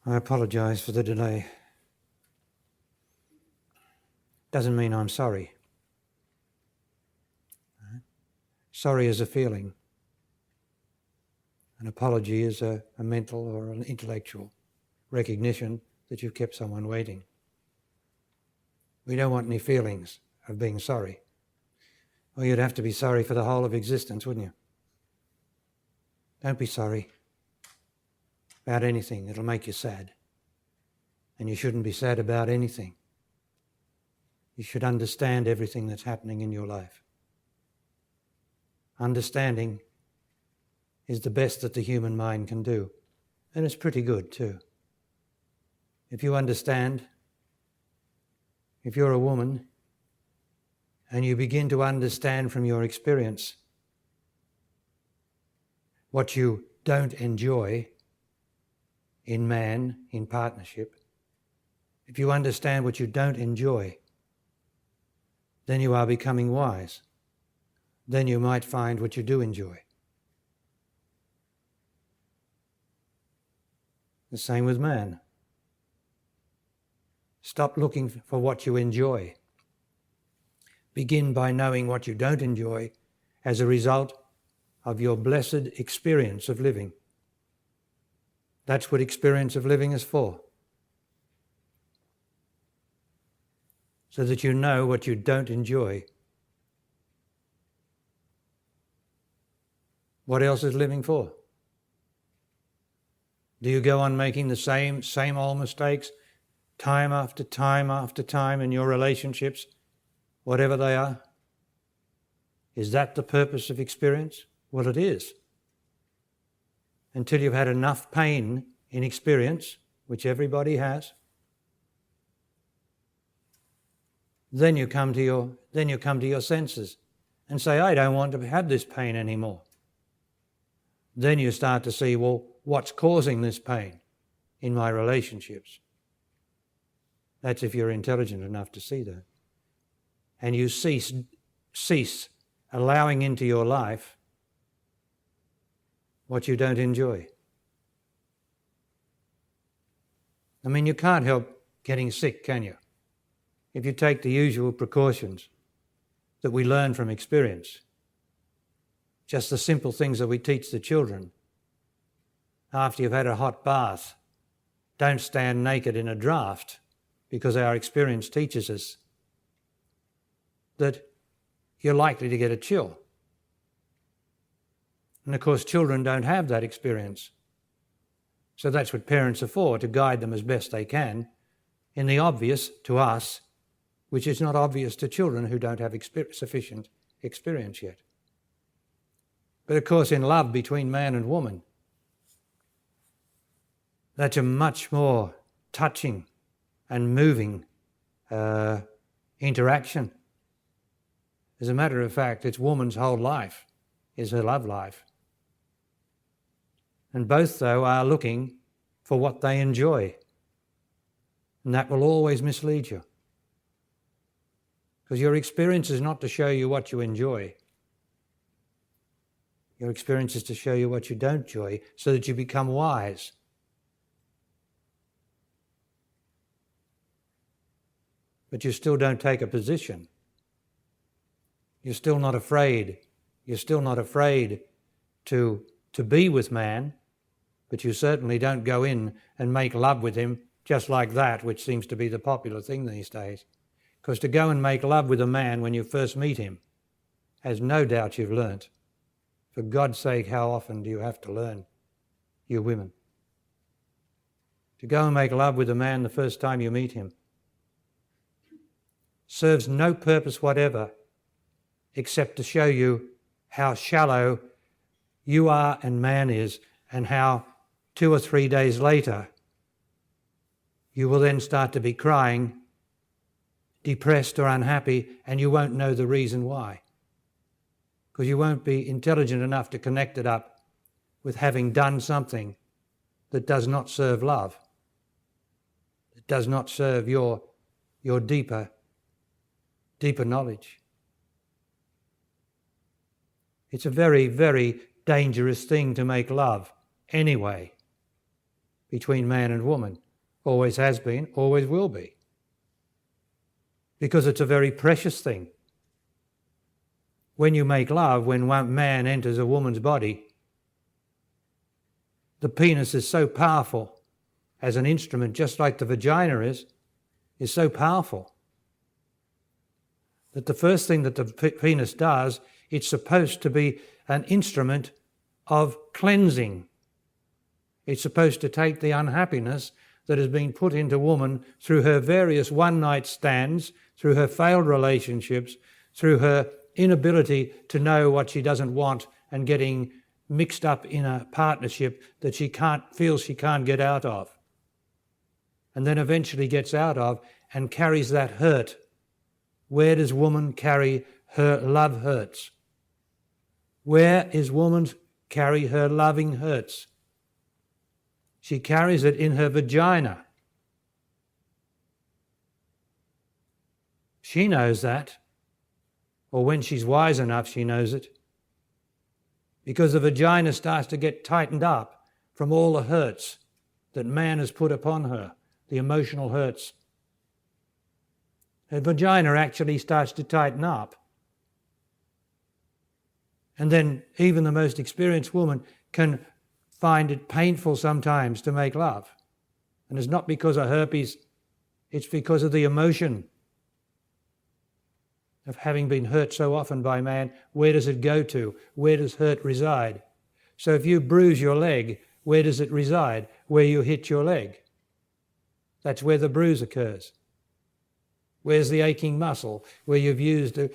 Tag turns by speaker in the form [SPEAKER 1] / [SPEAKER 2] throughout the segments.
[SPEAKER 1] I apologise for the delay. Doesn't mean I'm sorry. Sorry is a feeling. An apology is a mental or an intellectual recognition that you've kept someone waiting. We don't want any feelings of being sorry. Well, you'd have to be sorry for the whole of existence, wouldn't you? Don't be sorry about anything. It'll make you sad. And you shouldn't be sad about anything. You should understand everything that's happening in your life. Understanding is the best that the human mind can do. And it's pretty good too. If you understand, if you're a woman and you begin to understand from your experience what you don't enjoy in man, in partnership, if you understand what you don't enjoy, then you are becoming wise. Then you might find what you do enjoy. The same with man. Stop looking for what you enjoy. Begin by knowing what you don't enjoy as a result of your blessed experience of living. That's what experience of living is for. So that you know what you don't enjoy. What else is living for? Do you go on making the same old mistakes time after time after time in your relationships, whatever they are? Is that the purpose of experience? Well, it is. Until you've had enough pain in experience, which everybody has, then you come to your senses and say, I don't want to have this pain anymore. Then you start to see, well, what's causing this pain in my relationships? That's if you're intelligent enough to see that. And you cease allowing into your life what you don't enjoy. I mean, you can't help getting sick, can you? If you take the usual precautions that we learn from experience, just the simple things that we teach the children. After you've had a hot bath, don't stand naked in a draft, because our experience teaches us that you're likely to get a chill. And of course, children don't have that experience. So that's what parents are for, to guide them as best they can in the obvious to us, which is not obvious to children who don't have sufficient experience yet. But of course, in love between man and woman, that's a much more touching and moving interaction. As a matter of fact, it's woman's whole life is her love life. And both, though, are looking for what they enjoy. And that will always mislead you. Because your experience is not to show you what you enjoy. Your experience is to show you what you don't enjoy so that you become wise. But you still don't take a position. You're still not afraid. You're still not afraid to be with man, but you certainly don't go in and make love with him just like that, which seems to be the popular thing these days. Because to go and make love with a man when you first meet him, as no doubt you've learnt. For God's sake, how often do you have to learn, you women? To go and make love with a man the first time you meet him serves no purpose whatever except to show you how shallow you are and man is, and how 2 or 3 days later you will then start to be crying, depressed or unhappy, and you won't know the reason why. Because you won't be intelligent enough to connect it up with having done something that does not serve love, that does not serve your deeper knowledge. It's a very, very dangerous thing to make love anyway, between man and woman. Always has been, always will be. Because it's a very precious thing. When you make love, when one man enters a woman's body, the penis is so powerful as an instrument, just like the vagina is so powerful, that the first thing that the penis does, it's supposed to be an instrument of cleansing. It's supposed to take the unhappiness that has been put into woman through her various one-night stands, through her failed relationships, through her inability to know what she doesn't want and getting mixed up in a partnership that she feels she can't get out of. And then eventually gets out of and carries that hurt. Where does woman carry her love hurts? Where is woman carry her loving hurts? She carries it in her vagina. She knows that, or when she's wise enough, she knows it, because the vagina starts to get tightened up from all the hurts that man has put upon her, the emotional hurts. Her vagina actually starts to tighten up. And then even the most experienced woman can find it painful sometimes to make love. And it's not because of herpes, it's because of the emotion of having been hurt so often by man. Where does it go to? Where does hurt reside? So if you bruise your leg, where does it reside? Where you hit your leg. That's where the bruise occurs. Where's the aching muscle? Where you've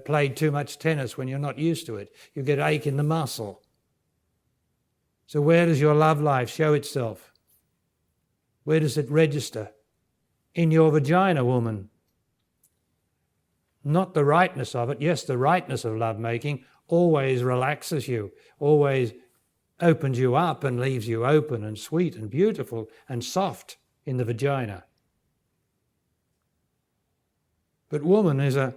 [SPEAKER 1] played too much tennis when you're not used to it. You get ache in the muscle. So where does your love life show itself? Where does it register? In your vagina, woman. Not the rightness of it. Yes, the rightness of lovemaking always relaxes you, always opens you up and leaves you open and sweet and beautiful and soft in the vagina. But woman is a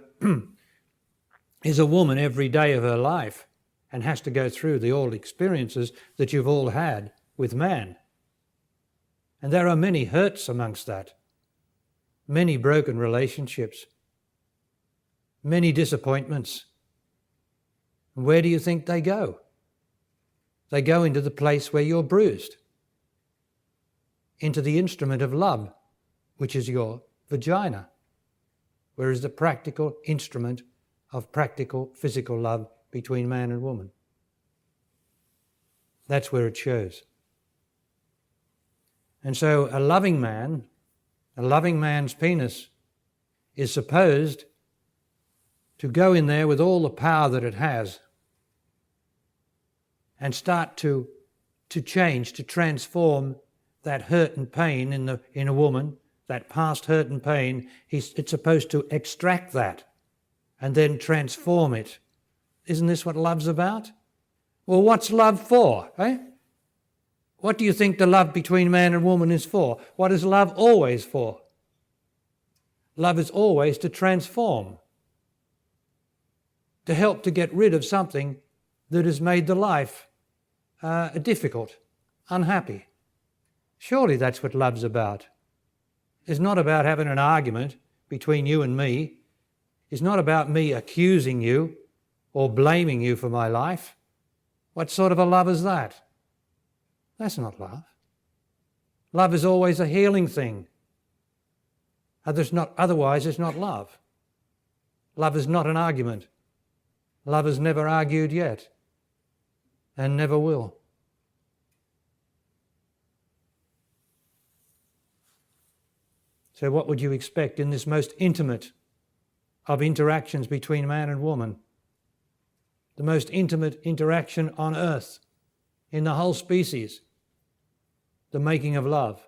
[SPEAKER 1] woman every day of her life and has to go through the old experiences that you've all had with man. And there are many hurts amongst that, many broken relationships, many disappointments. And where do you think they go? They go into the place where you're bruised, into the instrument of love, which is your vagina, where is the practical instrument of practical physical love between man and woman. That's where it shows. And so a loving man's penis is supposed to go in there with all the power that it has and start to change, to transform that hurt and pain in a woman, that past hurt and pain. It's supposed to extract that and then transform it. Isn't this what love's about? Well, what's love for, eh? What do you think the love between man and woman is for? What is love always for? Love is always to transform, to help to get rid of something that has made the life difficult, unhappy. Surely that's what love's about. It's not about having an argument between you and me. It's not about me accusing you or blaming you for my life. What sort of a love is that? That's not love. Love is always a healing thing. Otherwise, it's not love. Love is not an argument. Love has never argued yet and never will. So what would you expect in this most intimate of interactions between man and woman? The most intimate interaction on earth, in the whole species, the making of love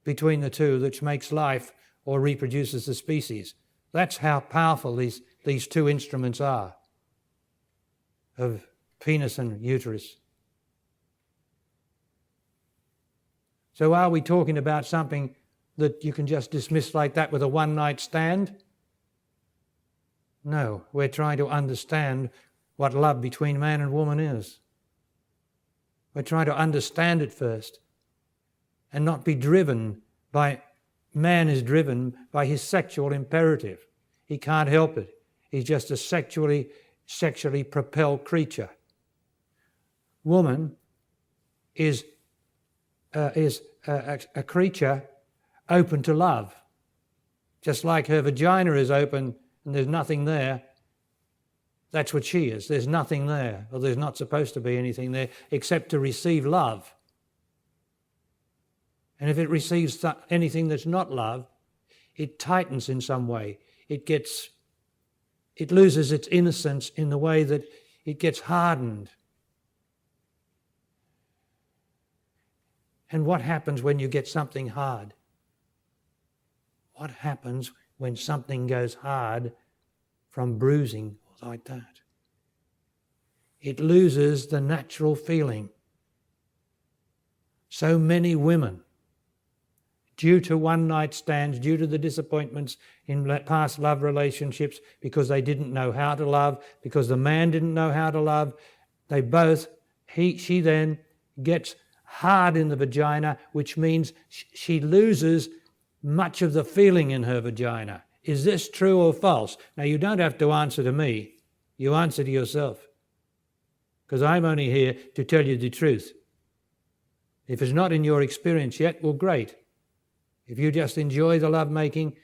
[SPEAKER 1] between the two, which makes life or reproduces the species. That's how powerful these two instruments are, of penis and uterus. So are we talking about something that you can just dismiss like that with a one-night stand? No, we're trying to understand what love between man and woman is. We're trying to understand it first and not be driven by, man is driven by his sexual imperative. He can't help it. He's just a sexually propelled creature. Woman is a creature open to love. Just like her vagina is open and there's nothing there, that's what she is. There's nothing there, or there's not supposed to be anything there except to receive love. And if it receives anything that's not love, it tightens in some way. It loses its innocence in the way that it gets hardened. And what happens when you get something hard? What happens when something goes hard from bruising like that? It loses the natural feeling. So many women, due to one-night stands, due to the disappointments in past love relationships, because they didn't know how to love, because the man didn't know how to love, she then gets hard in the vagina, which means she loses much of the feeling in her vagina. Is this true or false? Now, you don't have to answer to me. You answer to yourself. Because I'm only here to tell you the truth. If it's not in your experience yet, well, great. If you just enjoy the lovemaking,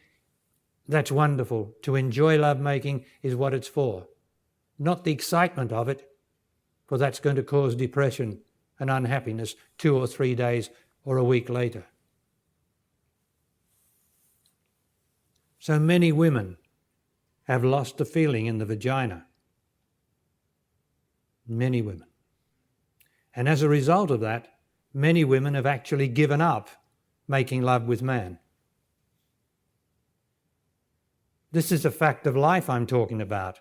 [SPEAKER 1] that's wonderful. To enjoy lovemaking is what it's for. Not the excitement of it, for that's going to cause depression and unhappiness 2 or 3 days or a week later. So many women have lost the feeling in the vagina. Many women. And as a result of that, many women have actually given up making love with man. This is a fact of life I'm talking about.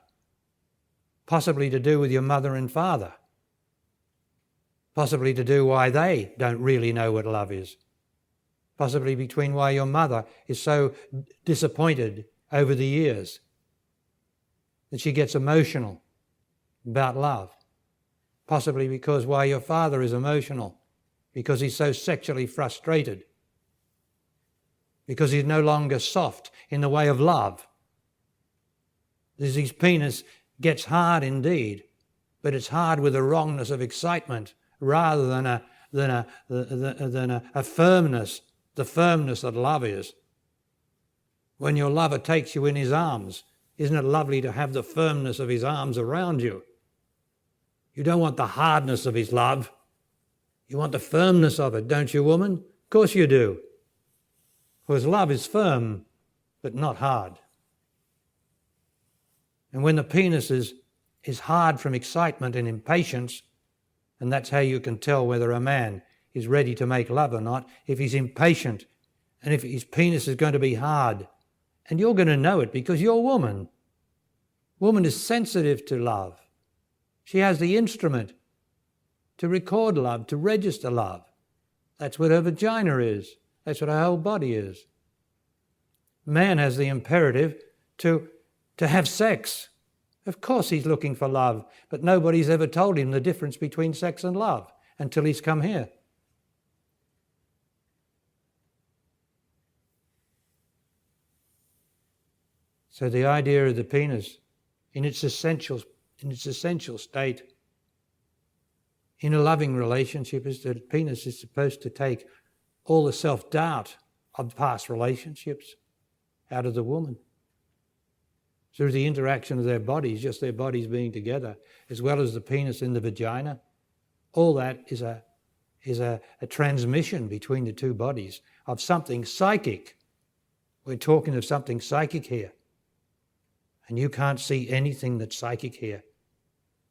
[SPEAKER 1] Possibly to do with your mother and father. Possibly to do why they don't really know what love is. Possibly between why your mother is so disappointed over the years that she gets emotional about love. Possibly because why your father is emotional, because he's so sexually frustrated, because he's no longer soft in the way of love. His penis gets hard indeed, but it's hard with a wrongness of excitement rather than a firmness, the firmness that love is. When your lover takes you in his arms, isn't it lovely to have the firmness of his arms around you? You don't want the hardness of his love. You want the firmness of it, don't you, woman? Of course you do. Because love is firm, but not hard. And when the penis is hard from excitement and impatience, and that's how you can tell whether a man is ready to make love or not, if he's impatient and if his penis is going to be hard. And you're going to know it because you're a woman. Woman is sensitive to love. She has the instrument to record love, to register love. That's what her vagina is. That's what her whole body is. Man has the imperative to have sex. Of course he's looking for love, but nobody's ever told him the difference between sex and love until he's come here. So the idea of the penis in its essential state in a loving relationship is that the penis is supposed to take all the self-doubt of past relationships out of the woman. Through the interaction of their bodies, just their bodies being together, as well as the penis in the vagina, all that is a transmission between the two bodies of something psychic. We're talking of something psychic here. And you can't see anything that's psychic here,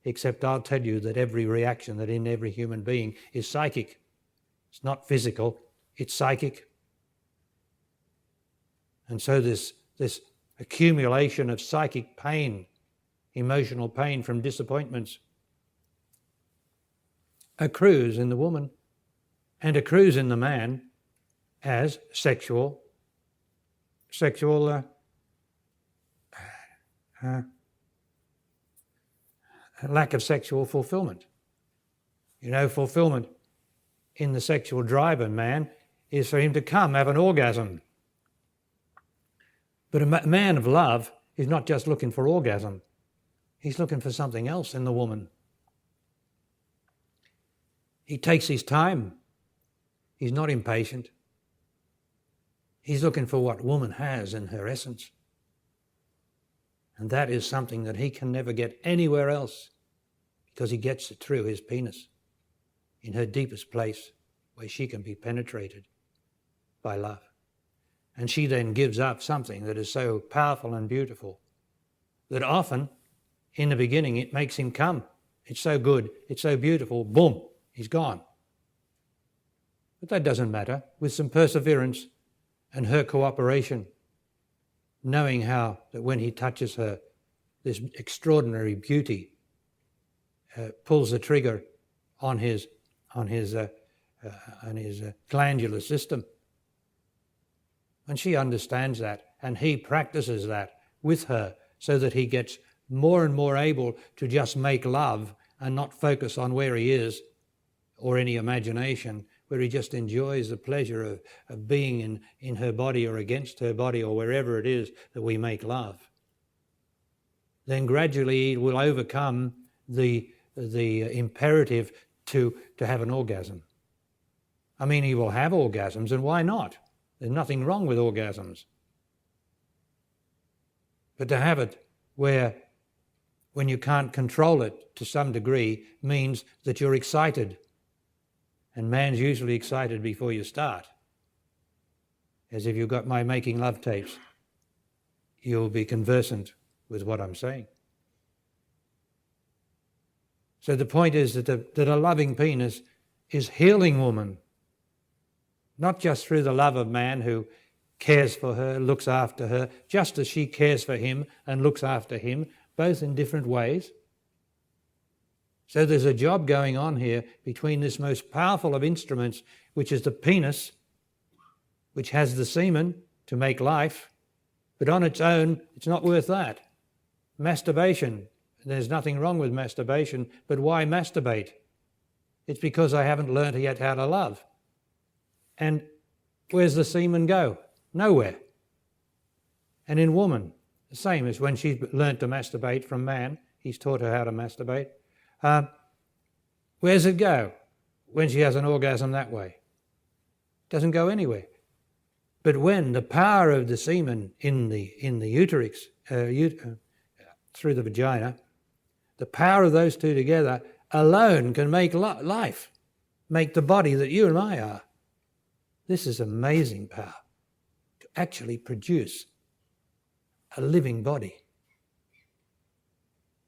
[SPEAKER 1] except I'll tell you that every reaction that in every human being is psychic. It's not physical, it's psychic. And so this accumulation of psychic pain, emotional pain from disappointments, accrues in the woman and accrues in the man as sexual lack of sexual fulfillment. Fulfillment in the sexual drive in man is for him to come, have an orgasm. But a man of love is not just looking for orgasm. He's looking for something else in the woman. He takes his time. He's not impatient. He's looking for what woman has in her essence. And that is something that he can never get anywhere else, because he gets it through his penis, in her deepest place, where she can be penetrated by love. And she then gives up something that is so powerful and beautiful that often, in the beginning, it makes him come. It's so good, it's so beautiful, boom, he's gone. But that doesn't matter. With some perseverance and her cooperation, knowing how that when he touches her, this extraordinary beauty pulls the trigger on his glandular system. And she understands that, and he practices that with her, so that he gets more and more able to just make love and not focus on where he is or any imagination, where he just enjoys the pleasure of being in her body or against her body or wherever it is that we make love. Then gradually he will overcome the imperative to have an orgasm. I mean, he will have orgasms, and why not? There's nothing wrong with orgasms. But to have it where, when you can't control it to some degree, means that you're excited. And man's usually excited before you start. As if you've got my making love tapes, you'll be conversant with what I'm saying. So the point is that a loving penis is healing woman, not just through the love of man who cares for her, looks after her, just as she cares for him and looks after him, both in different ways. So there's a job going on here between this most powerful of instruments, which is the penis, which has the semen to make life, but on its own, it's not worth that. Masturbation, there's nothing wrong with masturbation, but why masturbate? It's because I haven't learned yet how to love. And where's the semen go? Nowhere. And in woman, the same as when she's learned to masturbate from man, he's taught her how to masturbate. Where's it go when she has an orgasm that way? It doesn't go anywhere. But when the power of the semen in the uterus, through the vagina, the power of those two together alone can make life, make the body that you and I are. This is amazing power, to actually produce a living body.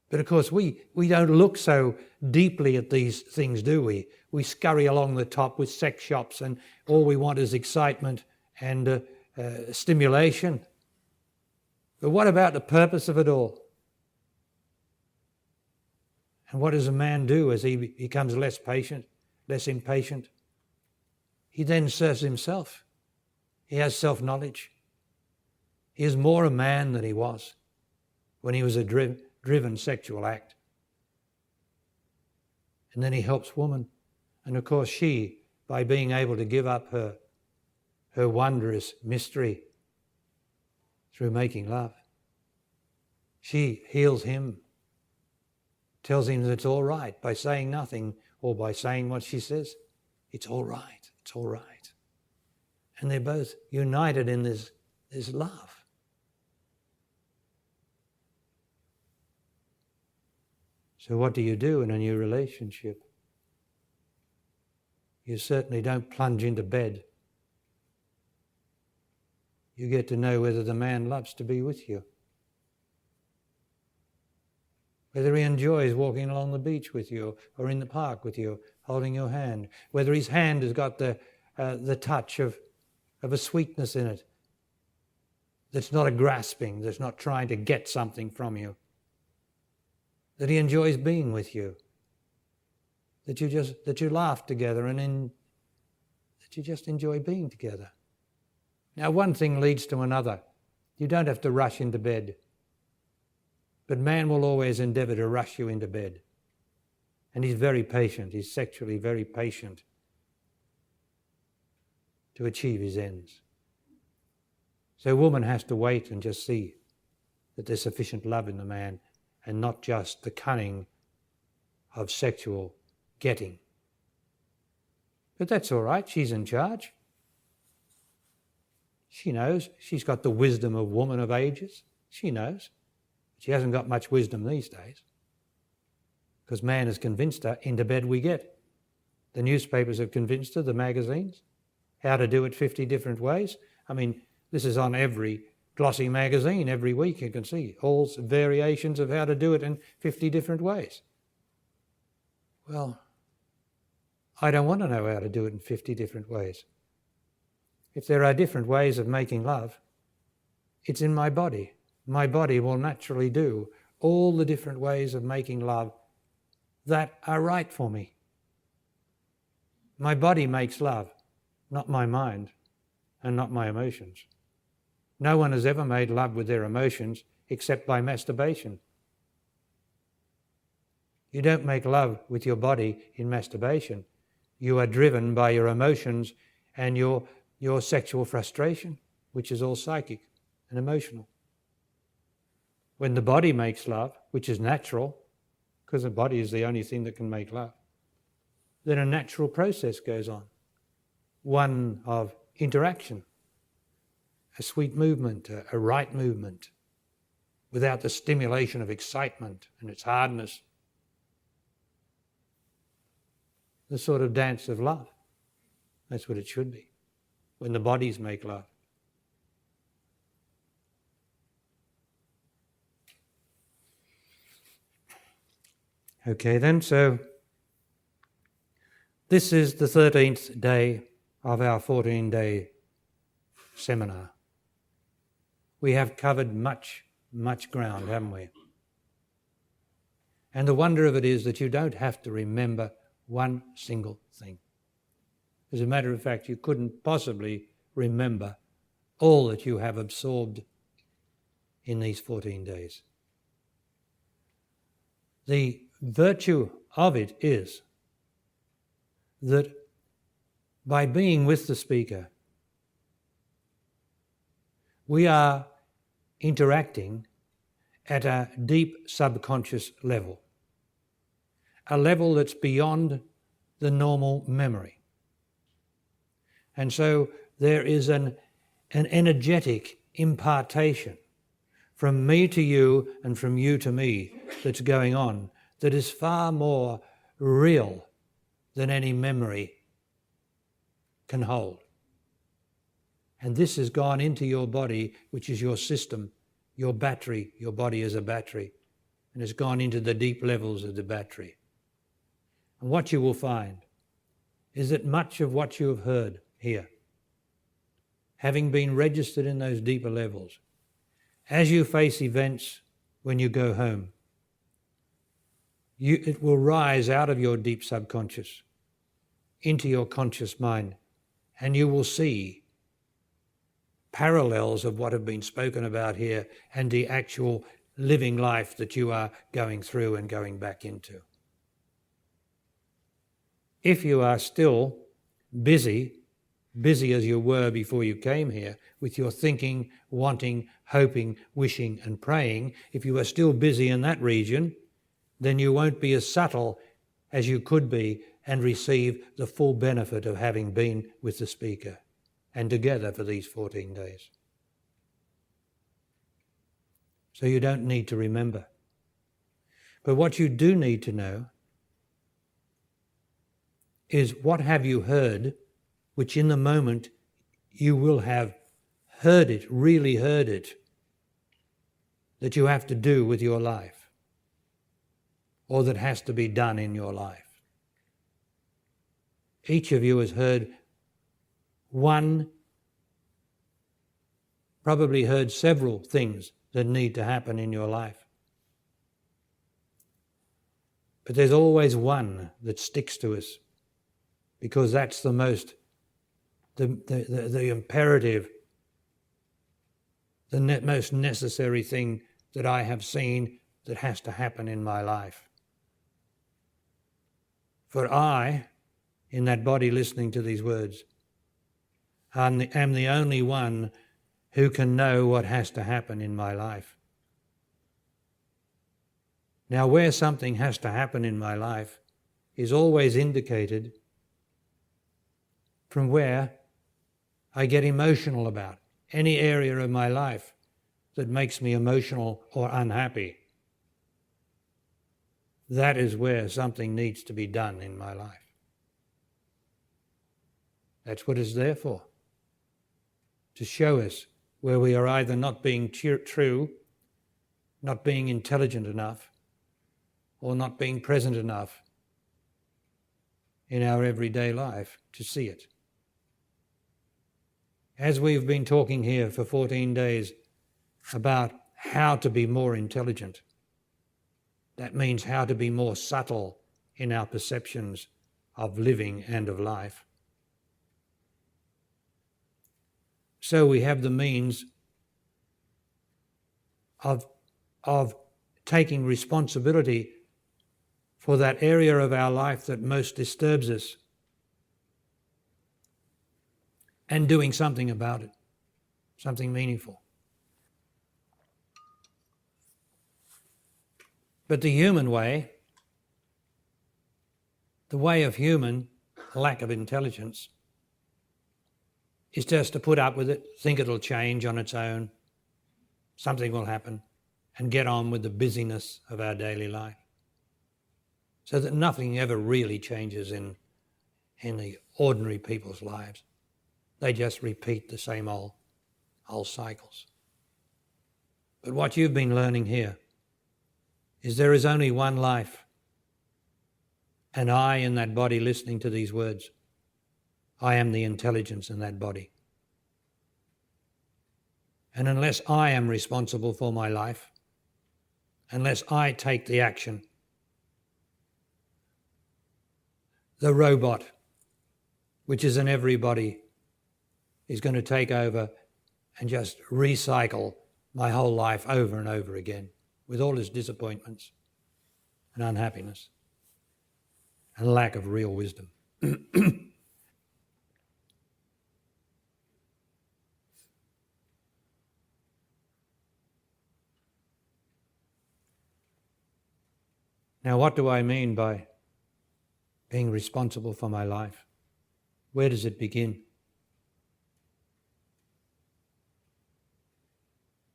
[SPEAKER 1] But of course, we don't look so deeply at these things, do we? We scurry along the top with sex shops, and all we want is excitement and stimulation. But what about the purpose of it all? And what does a man do as he becomes less patient, less impatient? He then serves himself. He has self-knowledge. He is more a man than he was when he was a driven sexual act. And then he helps woman. And of course she, by being able to give up her wondrous mystery through making love, she heals him, tells him that it's all right by saying nothing or by saying what she says. It's all right, it's all right. And they're both united in this love. So what do you do in a new relationship? You certainly don't plunge into bed. You get to know whether the man loves to be with you, whether he enjoys walking along the beach with you or in the park with you, holding your hand, whether his hand has got the touch of a sweetness in it that's not a grasping, that's not trying to get something from you, that he enjoys being with you, that you laugh together and that you just enjoy being together. Now, one thing leads to another. You don't have to rush into bed. But man will always endeavour to rush you into bed. And he's very patient, he's sexually very patient to achieve his ends. So a woman has to wait and just see that there's sufficient love in the man and not just the cunning of sexual getting. But that's all right, she's in charge. She knows, she's got the wisdom of woman of ages. She knows. She hasn't got much wisdom these days because man has convinced her, into bed we get. The newspapers have convinced her, the magazines, how to do it 50 different ways. I mean, this is on every glossy magazine every week, you can see all variations of how to do it in 50 different ways. Well, I don't want to know how to do it in 50 different ways. If there are different ways of making love, it's in my body. My body will naturally do all the different ways of making love that are right for me. My body makes love, not my mind and not my emotions. No one has ever made love with their emotions except by masturbation. You don't make love with your body in masturbation. You are driven by your emotions and your sexual frustration, which is all psychic and emotional. When the body makes love, which is natural, because the body is the only thing that can make love, then a natural process goes on, one of interaction, a sweet movement, a right movement, without the stimulation of excitement and its hardness. The sort of dance of love. That's what it should be, when the bodies make love. Okay then, so this is the 13th day of our 14-day seminar. We have covered much, much ground, haven't we? And the wonder of it is that you don't have to remember one single thing. As a matter of fact, you couldn't possibly remember all that you have absorbed in these 14 days. The virtue of it is that by being with the speaker, we are interacting at a deep subconscious level, a level that's beyond the normal memory. And so there is an energetic impartation from me to you and from you to me that's going on that is far more real than any memory can hold. And this has gone into your body, which is your system, your battery. Your body is a battery, and it's gone into the deep levels of the battery. And what you will find is that much of what you have heard here, having been registered in those deeper levels, as you face events when you go home, it will rise out of your deep subconscious into your conscious mind, and you will see parallels of what have been spoken about here and the actual living life that you are going through and going back into. If you are still busy as you were before you came here, with your thinking, wanting, hoping, wishing and praying, if you are still busy in that region, then you won't be as subtle as you could be and receive the full benefit of having been with the speaker and together for these 14 days. So you don't need to remember. But what you do need to know is, what have you heard, which in the moment you will have heard it, really heard it, that you have to do with your life, or that has to be done in your life. Each of you has heard one, probably heard several things that need to happen in your life. But there's always one that sticks to us, because that's the most, the imperative, the most necessary thing that I have seen that has to happen in my life. For I, in that body listening to these words, am the only one who can know what has to happen in my life. Now, where something has to happen in my life is always indicated from where I get emotional about. Any area of my life that makes me emotional or unhappy, that is where something needs to be done in my life. That's what it's there for. To show us where we are either not being true, not being intelligent enough, or not being present enough in our everyday life to see it. As we've been talking here for 14 days about how to be more intelligent, that means how to be more subtle in our perceptions of living and of life. So we have the means of taking responsibility for that area of our life that most disturbs us and doing something about it, something meaningful. But the human way, the way of human lack of intelligence, is just to put up with it, think it'll change on its own, something will happen, and get on with the busyness of our daily life. So that nothing ever really changes in the ordinary people's lives. They just repeat the same old cycles. But what you've been learning here is there is only one life, and I in that body listening to these words, I am the intelligence in that body. And unless I am responsible for my life, unless I take the action, the robot, which is in everybody, is going to take over and just recycle my whole life over and over again with all its disappointments and unhappiness and lack of real wisdom. Now, what do I mean by being responsible for my life? Where does it begin?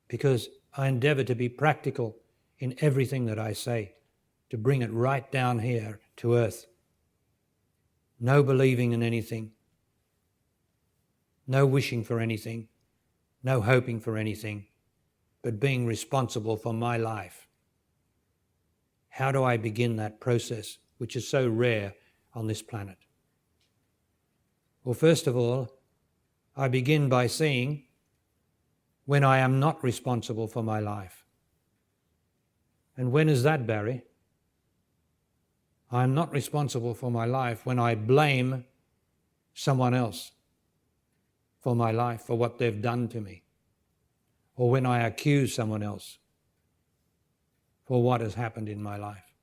[SPEAKER 1] Because I endeavour to be practical in everything that I say, to bring it right down here to earth. No believing in anything, no wishing for anything, no hoping for anything, but being responsible for my life. How do I begin that process, which is so rare on this planet? Well, first of all, I begin by seeing when I am not responsible for my life. And when is that, Barry? I am not responsible for my life when I blame someone else for my life, for what they've done to me, or when I accuse someone else for what has happened in my life.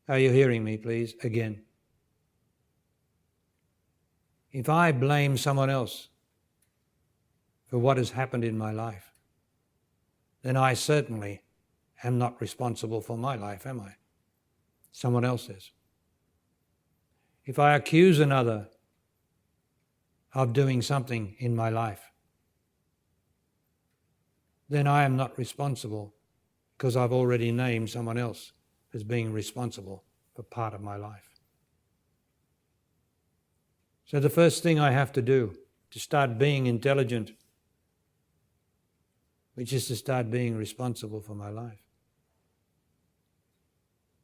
[SPEAKER 1] Are you hearing me, please? Again. If I blame someone else for what has happened in my life, then I certainly am not responsible for my life, am I? Someone else is. If I accuse another of doing something in my life, then I am not responsible because I've already named someone else as being responsible for part of my life. So the first thing I have to do to start being intelligent, which is to start being responsible for my life,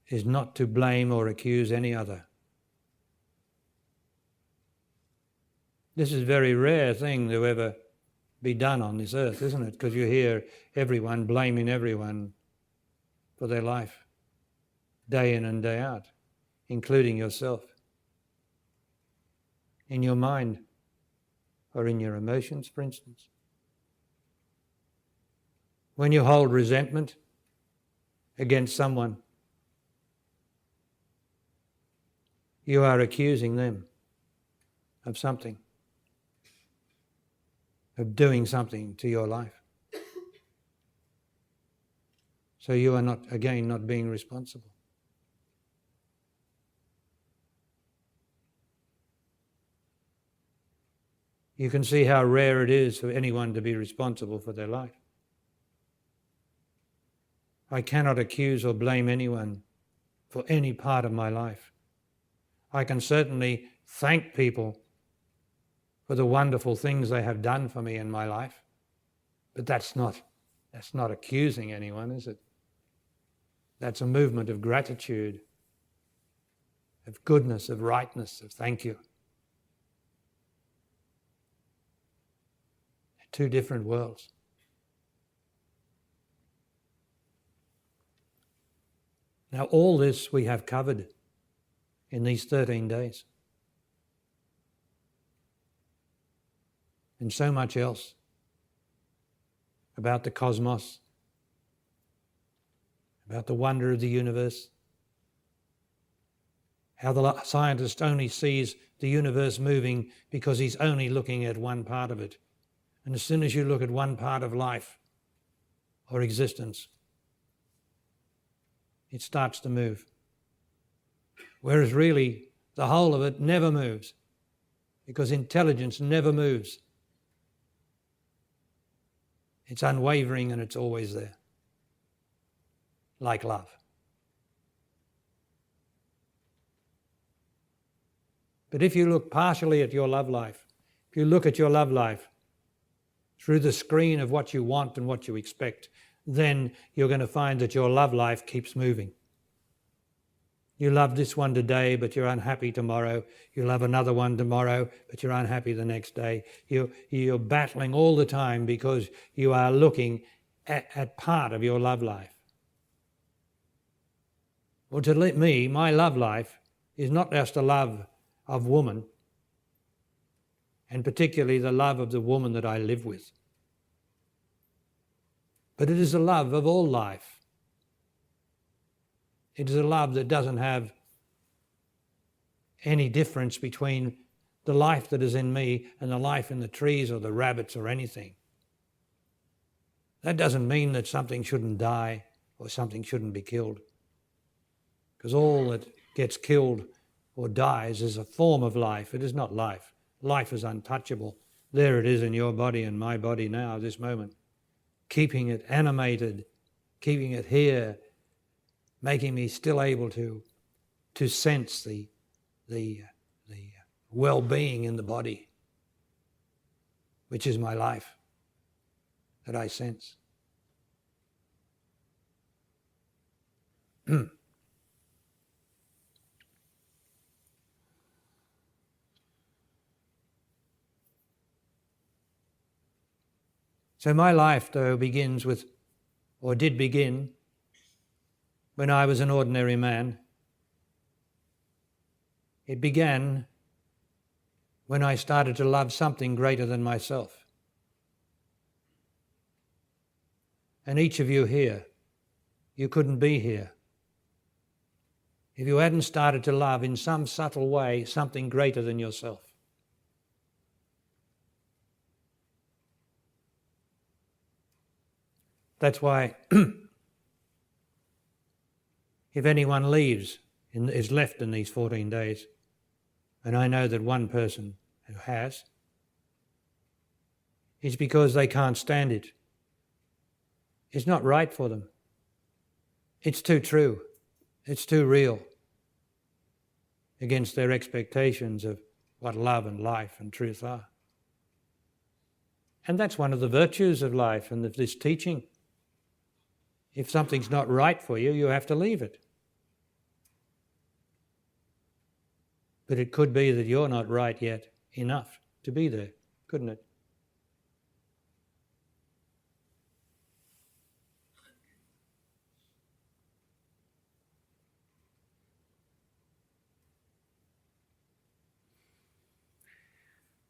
[SPEAKER 1] is not to blame or accuse any other. This is a very rare thing to ever be done on this earth, isn't it? Because you hear everyone blaming everyone for their life, day in and day out, including yourself. In your mind or in your emotions, for instance. When you hold resentment against someone, you are accusing them of something, of doing something to your life. So you are not being responsible. You can see how rare it is for anyone to be responsible for their life. I cannot accuse or blame anyone for any part of my life. I can certainly thank people for the wonderful things they have done for me in my life, but that's not accusing anyone, is it? That's a movement of gratitude, of goodness, of rightness, of thank you. Two different worlds. Now, all this we have covered in these 13 days. And so much else about the cosmos, about the wonder of the universe, how the scientist only sees the universe moving because he's only looking at one part of it. And as soon as you look at one part of life or existence, it starts to move. Whereas really, the whole of it never moves, because intelligence never moves. It's unwavering and it's always there, like love. But if you look partially at your love life, if you look at your love life through the screen of what you want and what you expect, then you're going to find that your love life keeps moving. You love this one today, but you're unhappy tomorrow. You love another one tomorrow, but you're unhappy the next day. You're battling all the time because you are looking at part of your love life. Well, to me, my love life is not just a love of woman, and particularly the love of the woman that I live with. But it is a love of all life. It is a love that doesn't have any difference between the life that is in me and the life in the trees or the rabbits or anything. That doesn't mean that something shouldn't die or something shouldn't be killed. Because all that gets killed or dies is a form of life. It is not life. Life is untouchable. There it is in your body and my body now, this moment. Keeping it animated, keeping it here, making me still able to sense the well-being in the body, which is my life that I sense. So my life, though, begins with, or did begin, when I was an ordinary man. It began when I started to love something greater than myself. And each of you here, you couldn't be here if you hadn't started to love in some subtle way something greater than yourself. That's why if anyone leaves, is left in these 14 days, and I know that one person who has, it's because they can't stand it. It's not right for them. It's too true. It's too real against their expectations of what love and life and truth are. And that's one of the virtues of life and of this teaching. If something's not right for you, you have to leave it. But it could be that you're not right yet enough to be there, couldn't it?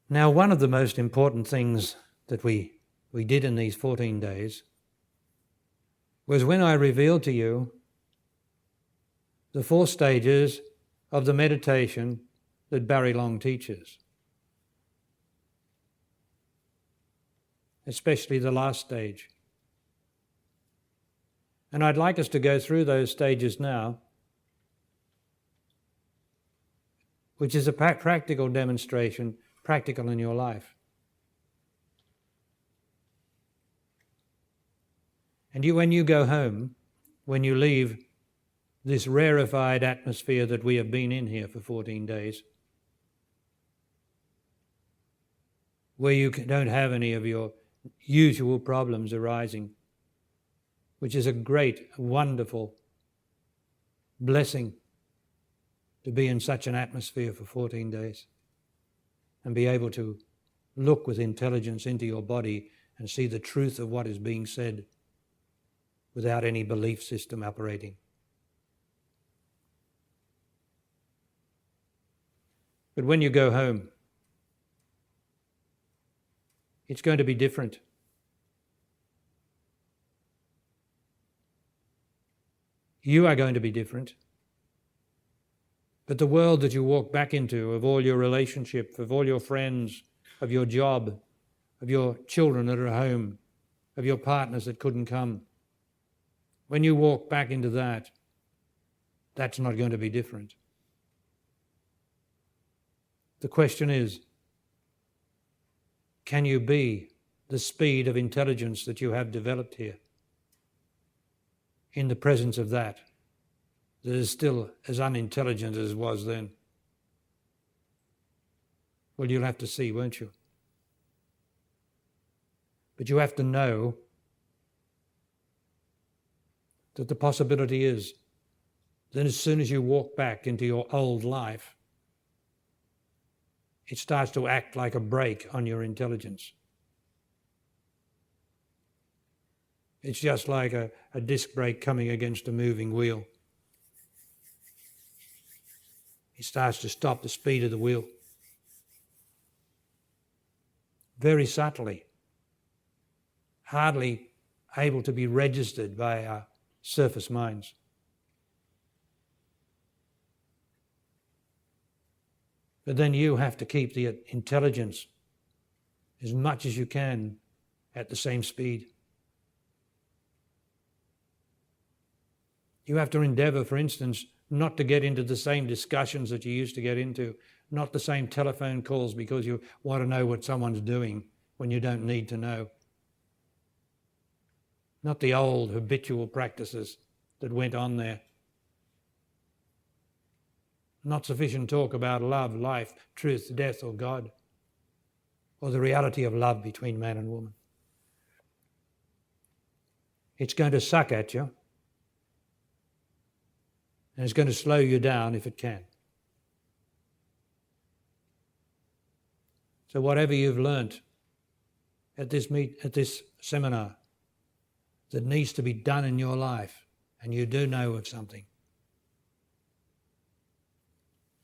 [SPEAKER 1] Now, one of the most important things that we did in these 14 days was when I revealed to you the 4 stages of the meditation that Barry Long teaches, especially the last stage. And I'd like us to go through those stages now, which is a practical demonstration, practical in your life. And when you go home, when you leave this rarefied atmosphere that we have been in here for 14 days, where you don't have any of your usual problems arising, which is a great, wonderful blessing to be in such an atmosphere for 14 days and be able to look with intelligence into your body and see the truth of what is being said without any belief system operating. But when you go home, it's going to be different. You are going to be different. But the world that you walk back into, of all your relationships, of all your friends, of your job, of your children that are at home, of your partners that couldn't come, when you walk back into that, that's not going to be different. The question is, can you be the speed of intelligence that you have developed here in the presence of that is still as unintelligent as it was then? Well, you'll have to see, won't you? But you have to know that the possibility is that as soon as you walk back into your old life, it starts to act like a brake on your intelligence. It's just like a disc brake coming against a moving wheel. It starts to stop the speed of the wheel. Very subtly, hardly able to be registered by our surface minds. But then you have to keep the intelligence as much as you can at the same speed. You have to endeavour, for instance, not to get into the same discussions that you used to get into, not the same telephone calls because you want to know what someone's doing when you don't need to know. Not the old habitual practices that went on there. Not sufficient talk about love, life, truth, death, or God, or the reality of love between man and woman. It's going to suck at you, and it's going to slow you down if it can. So whatever you've learnt at this seminar that needs to be done in your life, and you do know of something,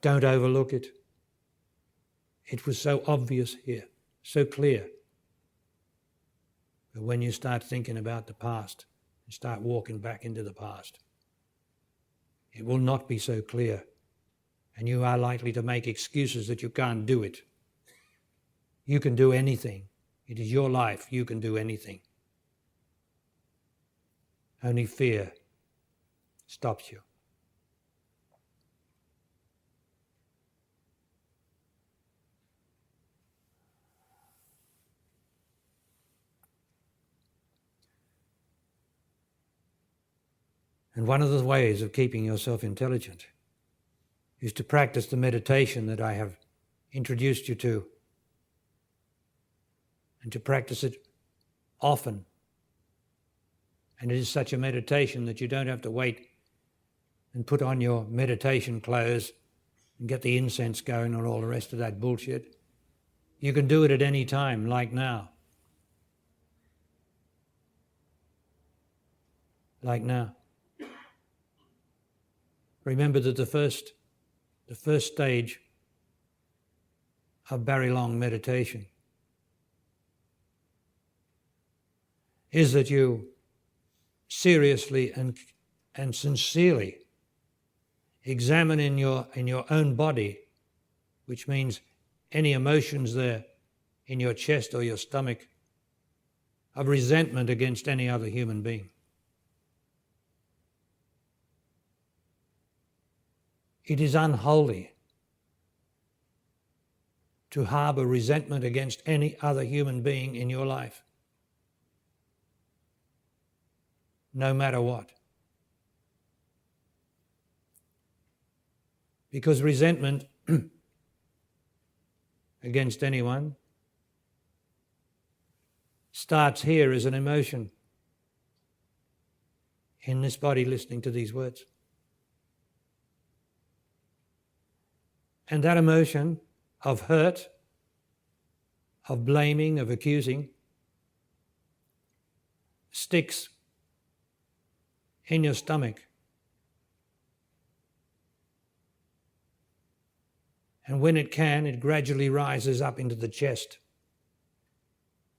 [SPEAKER 1] don't overlook it. It was so obvious here, so clear. But when you start thinking about the past and start walking back into the past, it will not be so clear, and you are likely to make excuses that you can't do it. You can do anything. It is your life. You can do anything. Only fear stops you. And one of the ways of keeping yourself intelligent is to practice the meditation that I have introduced you to, and to practice it often. And it is such a meditation that you don't have to wait and put on your meditation clothes and get the incense going and all the rest of that bullshit. You can do it at any time, like now. Like now. Remember that the first stage of Barry Long meditation is that you seriously and sincerely examine in your own body, which means any emotions there in your chest or your stomach of resentment against any other human being. It is unholy to harbour resentment against any other human being in your life, no matter what. Because resentment against anyone starts here as an emotion in this body listening to these words. And that emotion of hurt, of blaming, of accusing, sticks in your stomach. And when it can, it gradually rises up into the chest.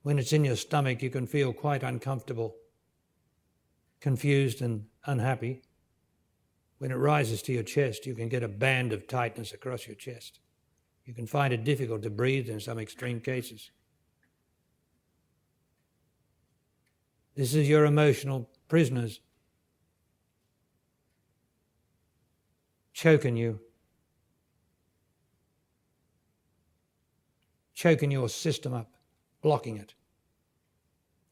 [SPEAKER 1] When it's in your stomach, you can feel quite uncomfortable, confused and unhappy. When it rises to your chest, you can get a band of tightness across your chest. You can find it difficult to breathe in some extreme cases. This is your emotional prisoners choking you, choking your system up, blocking it,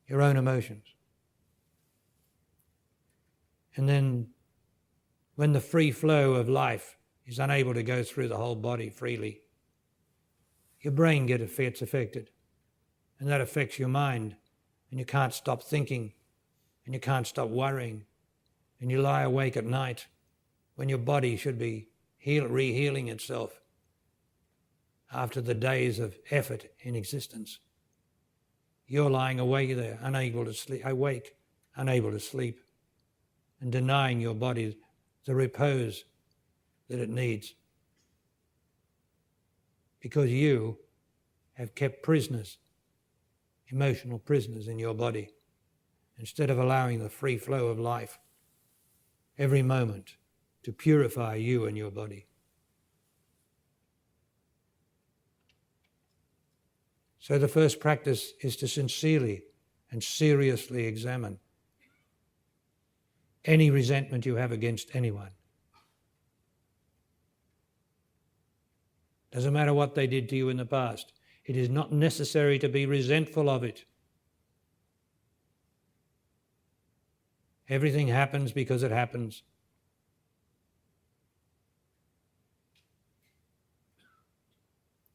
[SPEAKER 1] your own emotions. And then when the free flow of life is unable to go through the whole body freely, your brain gets affected, and that affects your mind, and you can't stop thinking, and you can't stop worrying, and you lie awake at night when your body should be re-healing itself after the days of effort in existence. You're lying awake there, unable to sleep, and denying your body the repose that it needs, because you have kept prisoners, emotional prisoners in your body, instead of allowing the free flow of life every moment to purify you and your body. So the first practice is to sincerely and seriously examine any resentment you have against anyone. Doesn't matter what they did to you in the past. It is not necessary to be resentful of it. Everything happens because it happens.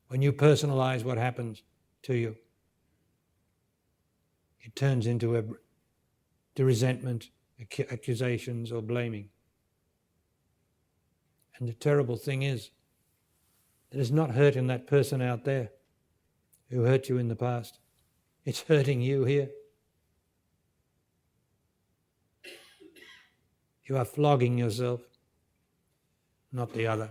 [SPEAKER 1] When you personalize what happens to you, it turns into resentment, accusations, or blaming. And the terrible thing is that it's not hurting that person out there who hurt you in the past. It's hurting you here. You are flogging yourself, not the other.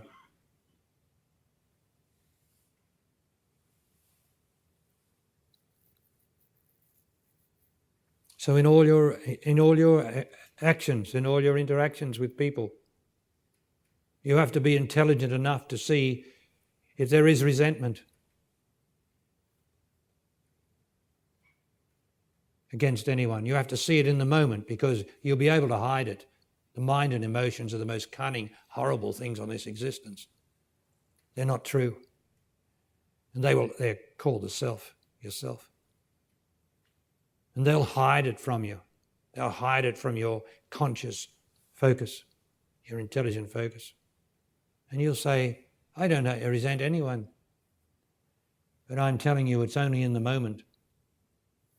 [SPEAKER 1] So in all your actions, in all your interactions with people, you have to be intelligent enough to see if there is resentment against anyone. You have to see it in the moment, because you'll be able to hide it. The mind and emotions are the most cunning, horrible things on this existence. They're not true. And they're called the self, yourself. And they'll hide it from you. They'll hide it from your conscious focus, your intelligent focus. And you'll say, I don't resent anyone. But I'm telling you, it's only in the moment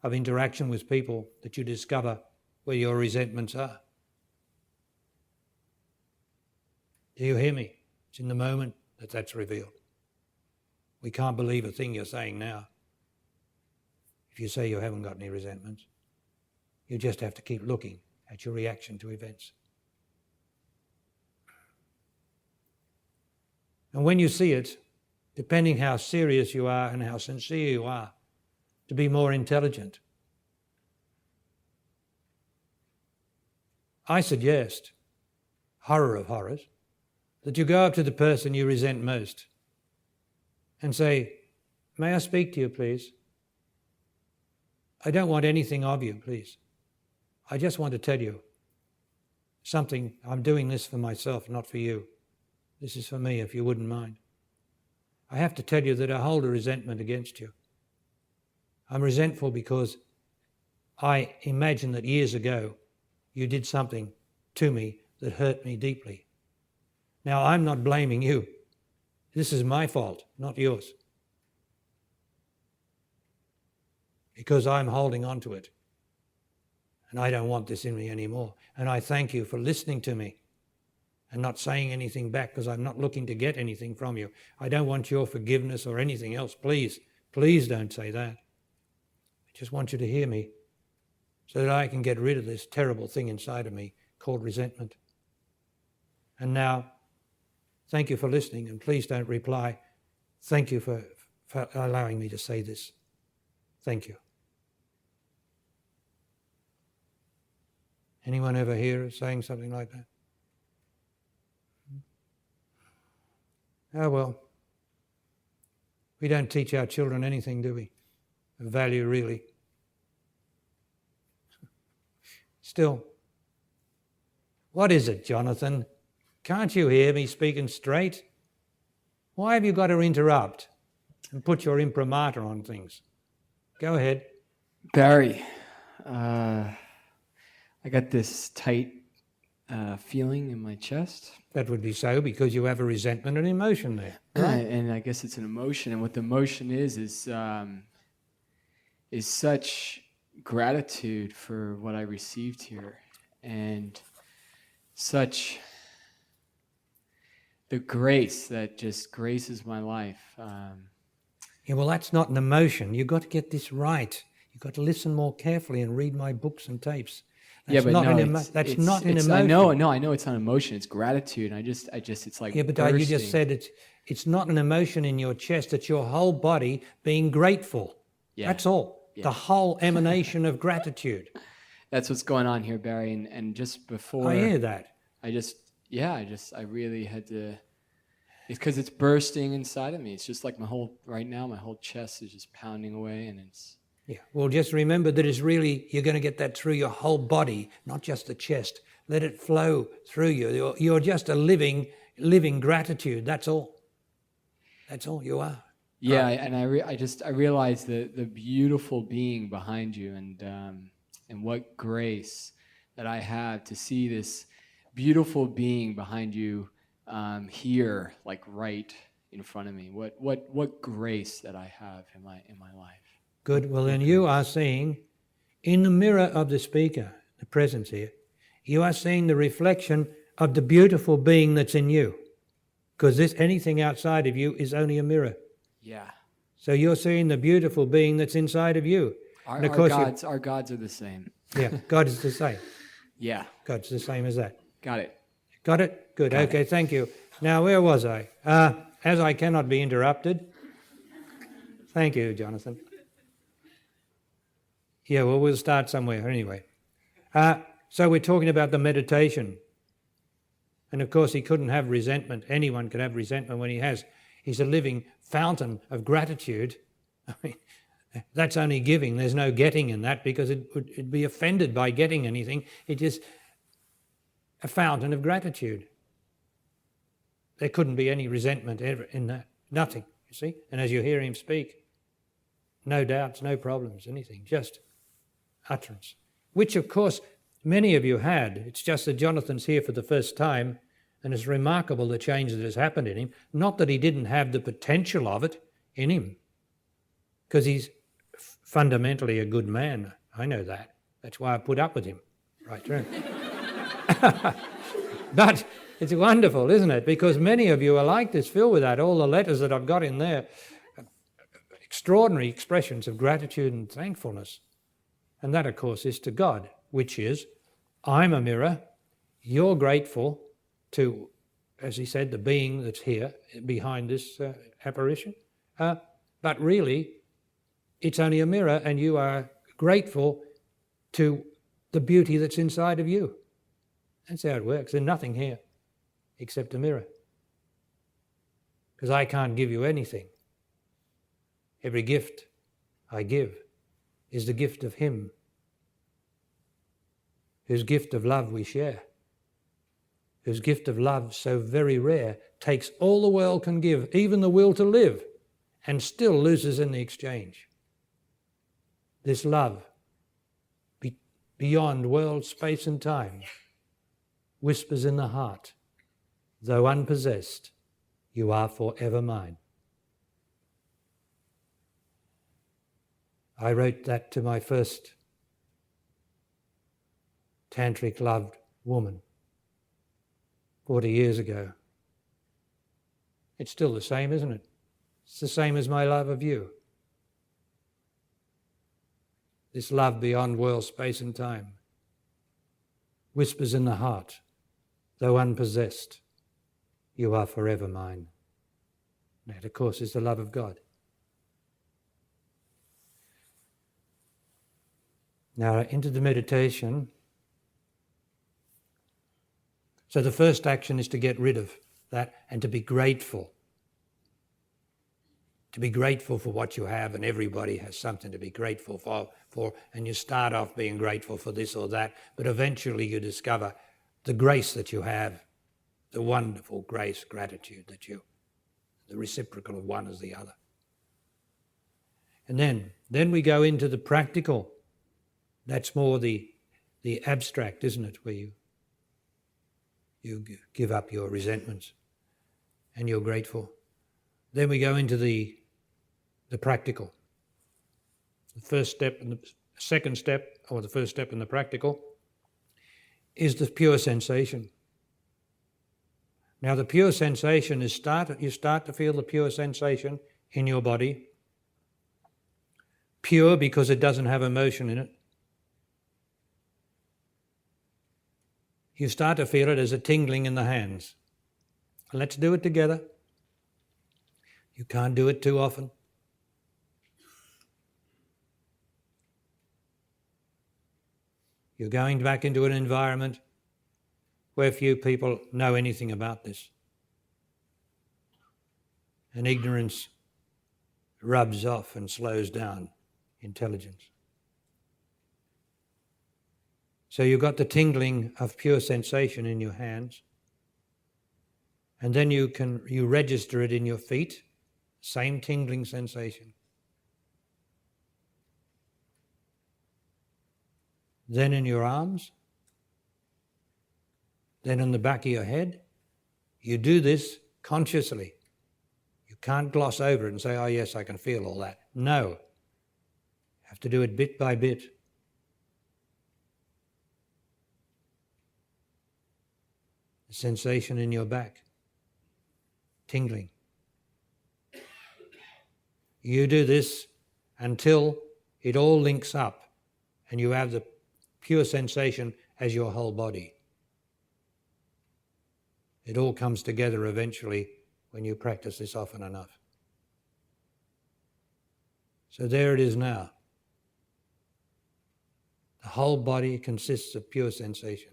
[SPEAKER 1] of interaction with people that you discover where your resentments are. Do you hear me? It's in the moment that that's revealed. We can't believe a thing you're saying now. If you say you haven't got any resentments, you just have to keep looking at your reaction to events. And when you see it, depending how serious you are and how sincere you are, to be more intelligent, I suggest, horror of horrors, that you go up to the person you resent most and say, "May I speak to you, please? I don't want anything of you, please. I just want to tell you something. I'm doing this for myself, not for you. This is for me, if you wouldn't mind. I have to tell you that I hold a resentment against you. I'm resentful because I imagine that years ago you did something to me that hurt me deeply. Now, I'm not blaming you. This is my fault, not yours. Because I'm holding on to it. And I don't want this in me anymore. And I thank you for listening to me and not saying anything back, because I'm not looking to get anything from you. I don't want your forgiveness or anything else. Please, please don't say that. I just want you to hear me so that I can get rid of this terrible thing inside of me called resentment. And now, thank you for listening, and please don't reply. Thank you for allowing me to say this. Thank you." Anyone ever hear of saying something like that? Oh well. We don't teach our children anything, do we? Of value, really. Still, what is it, Jonathan? Can't you hear me speaking straight? Why have you got to interrupt and put your imprimatur on things? Go ahead.
[SPEAKER 2] Barry, I got this tight feeling in my chest.
[SPEAKER 1] That would be so because you have a resentment and emotion there. Right?
[SPEAKER 2] And I guess it's an emotion. And what the emotion is such gratitude for what I received here, and such the grace that just graces my life.
[SPEAKER 1] Yeah, well, that's not an emotion. You've got to get this right. You've got to listen more carefully and read my books and tapes. That's not an emotion.
[SPEAKER 2] I know it's not emotion. It's gratitude. And I just, it's like,
[SPEAKER 1] yeah, but
[SPEAKER 2] bursting.
[SPEAKER 1] You just said it's not an emotion in your chest. It's your whole body being grateful. Yeah. That's all. Yeah. The whole emanation of gratitude.
[SPEAKER 2] That's what's going on here, Barry. And just before
[SPEAKER 1] I hear that.
[SPEAKER 2] I really had to. It's because it's bursting inside of me. It's just like my whole chest is just pounding away, and it's.
[SPEAKER 1] Yeah, well, just remember that it's really, you're going to get that through your whole body, not just the chest. Let it flow through you. You're just a living gratitude. That's all. That's all you are.
[SPEAKER 2] Yeah, and I realized the beautiful being behind you, and what grace that I have to see this beautiful being behind you here, like right in front of me. What grace that I have in my life.
[SPEAKER 1] Good. Well, then you are seeing, in the mirror of the speaker, the presence here, you are seeing the reflection of the beautiful being that's in you. Because anything outside of you is only a mirror.
[SPEAKER 2] Yeah.
[SPEAKER 1] So you're seeing the beautiful being that's inside of you.
[SPEAKER 2] Our gods are the same.
[SPEAKER 1] Yeah, God is the same.
[SPEAKER 2] Yeah.
[SPEAKER 1] God's the same as that.
[SPEAKER 2] Got it.
[SPEAKER 1] Got it? Good. Okay, thank you. Now, where was I? As I cannot be interrupted. Thank you, Jonathan. Yeah, well, we'll start somewhere anyway. So we're talking about the meditation. And of course, he couldn't have resentment. Anyone can have resentment when he's a living fountain of gratitude. I mean, that's only giving. There's no getting in that, because it'd be offended by getting anything. It's just a fountain of gratitude. There couldn't be any resentment ever in that. Nothing, you see? And as you hear him speak, no doubts, no problems, anything, just utterance. Which, of course, many of you had. It's just that Jonathan's here for the first time, and it's remarkable the change that has happened in him. Not that he didn't have the potential of it in him, because he's fundamentally a good man. I know that. That's why I put up with him right through. But it's wonderful, isn't it? Because many of you are like this, filled with that. All the letters that I've got in there, extraordinary expressions of gratitude and thankfulness. And that, of course, is to God, which is, I'm a mirror, you're grateful to, as he said, the being that's here behind this apparition. But really, it's only a mirror, and you are grateful to the beauty that's inside of you. That's how it works. There's nothing here except a mirror. because I can't give you anything. Every gift I give is the gift of Him, whose gift of love we share, whose gift of love so very rare takes all the world can give, even the will to live, and still loses in the exchange. This love, beyond world, space and time, whispers in the heart, though unpossessed, you are forever mine. I wrote that to my first tantric loved woman 40 years ago. It's still the same, isn't it? It's the same as my love of you. This love beyond world, space and time whispers in the heart, though unpossessed, you are forever mine. That, of course, is the love of God. Now, into the meditation. So the first action is to get rid of that and to be grateful. To be grateful for what you have, and everybody has something to be grateful for, and you start off being grateful for this or that, but eventually you discover the grace that you have, the wonderful grace, gratitude that the reciprocal of one is the other. And then we go into the practical. That's more the abstract, isn't it, where you give up your resentments and you're grateful. Then we go into the practical. The first step and the second step, or the first step in the practical, is the pure sensation. Now the pure sensation is you start to feel the pure sensation in your body. Pure because it doesn't have emotion in it. You start to feel it as a tingling in the hands. Let's do it together. You can't do it too often. You're going back into an environment where few people know anything about this. And ignorance rubs off and slows down intelligence. So you've got the tingling of pure sensation in your hands. And then you register it in your feet, same tingling sensation. Then in your arms, then on the back of your head. You do this consciously. You can't gloss over it and say, oh yes, I can feel all that. No. You have to do it bit by bit. The sensation in your back, tingling. You do this until it all links up and you have the pure sensation as your whole body. It all comes together eventually when you practice this often enough. So there it is now. The whole body consists of pure sensation.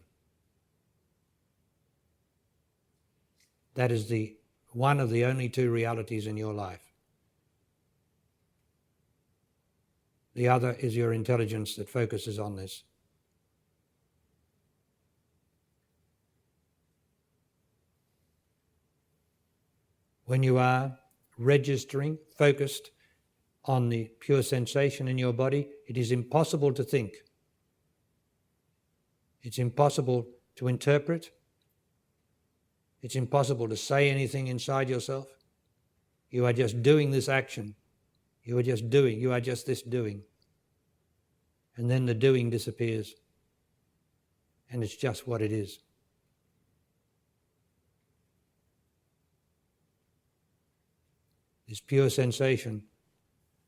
[SPEAKER 1] That is one of the only two realities in your life. The other is your intelligence that focuses on this. When you are registering, focused on the pure sensation in your body, it is impossible to think. It's impossible to interpret. It's impossible to say anything inside yourself. You are just doing this action. You are just doing. You are just this doing. And then the doing disappears. And it's just what it is. This pure sensation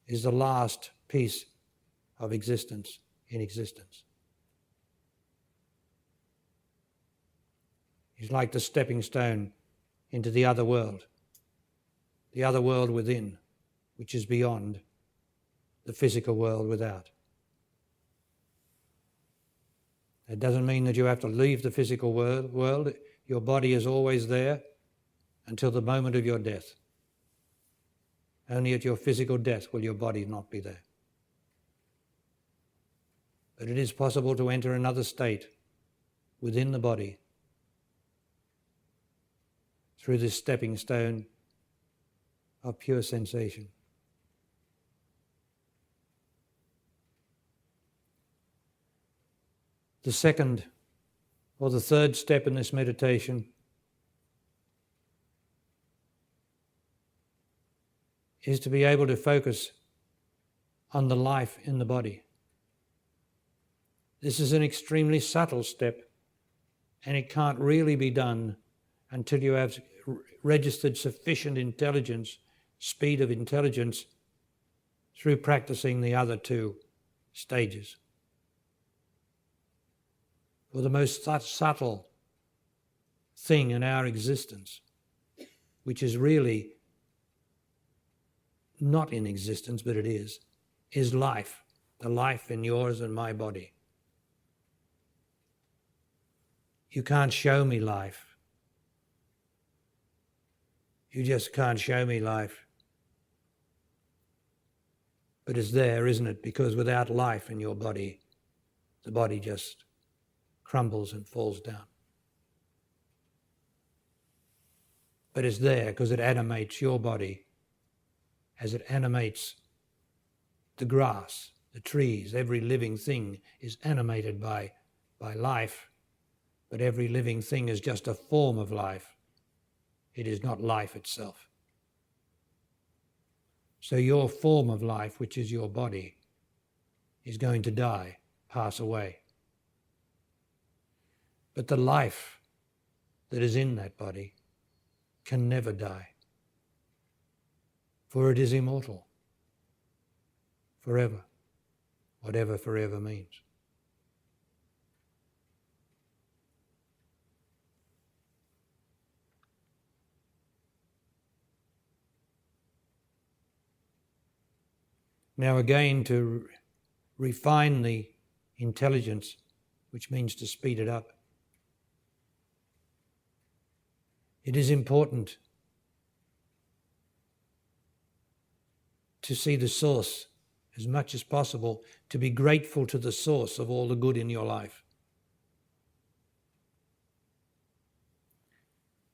[SPEAKER 1] is the last piece of existence in existence. It's like the stepping stone into the other world within, which is beyond the physical world without. It doesn't mean that you have to leave the physical world. Your body is always there until the moment of your death. Only at your physical death will your body not be there. But it is possible to enter another state within the body through this stepping stone of pure sensation. The second or the third step in this meditation is to be able to focus on the life in the body. This is an extremely subtle step, and it can't really be done until you have registered sufficient intelligence, speed of intelligence, through practicing the other two stages. For the most subtle thing in our existence, which is really not in existence, but it is life, the life in yours and my body. You can't show me life. You just can't show me life. But it's there, isn't it? Because without life in your body, the body just crumbles and falls down. But it's there because it animates your body as it animates the grass, the trees. Every living thing is animated by life, but every living thing is just a form of life. It is not life itself. So your form of life, which is your body, is going to die, pass away. But the life that is in that body can never die, for it is immortal, forever, whatever forever means. Now again, to refine the intelligence, which means to speed it up, it is important to see the source as much as possible, to be grateful to the source of all the good in your life.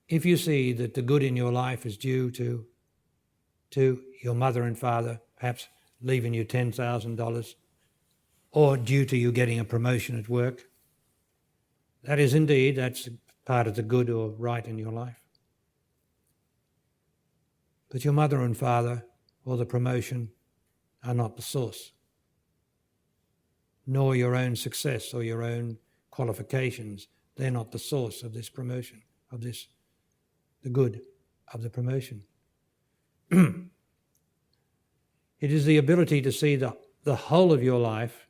[SPEAKER 1] If you see that the good in your life is due to your mother and father, perhaps leaving you $10,000, or due to you getting a promotion at work, that's part of the good or right in your life. But your mother and father or the promotion are not the source, nor your own success or your own qualifications. They're not the source of this promotion, the good of the promotion. It is the ability to see the whole of your life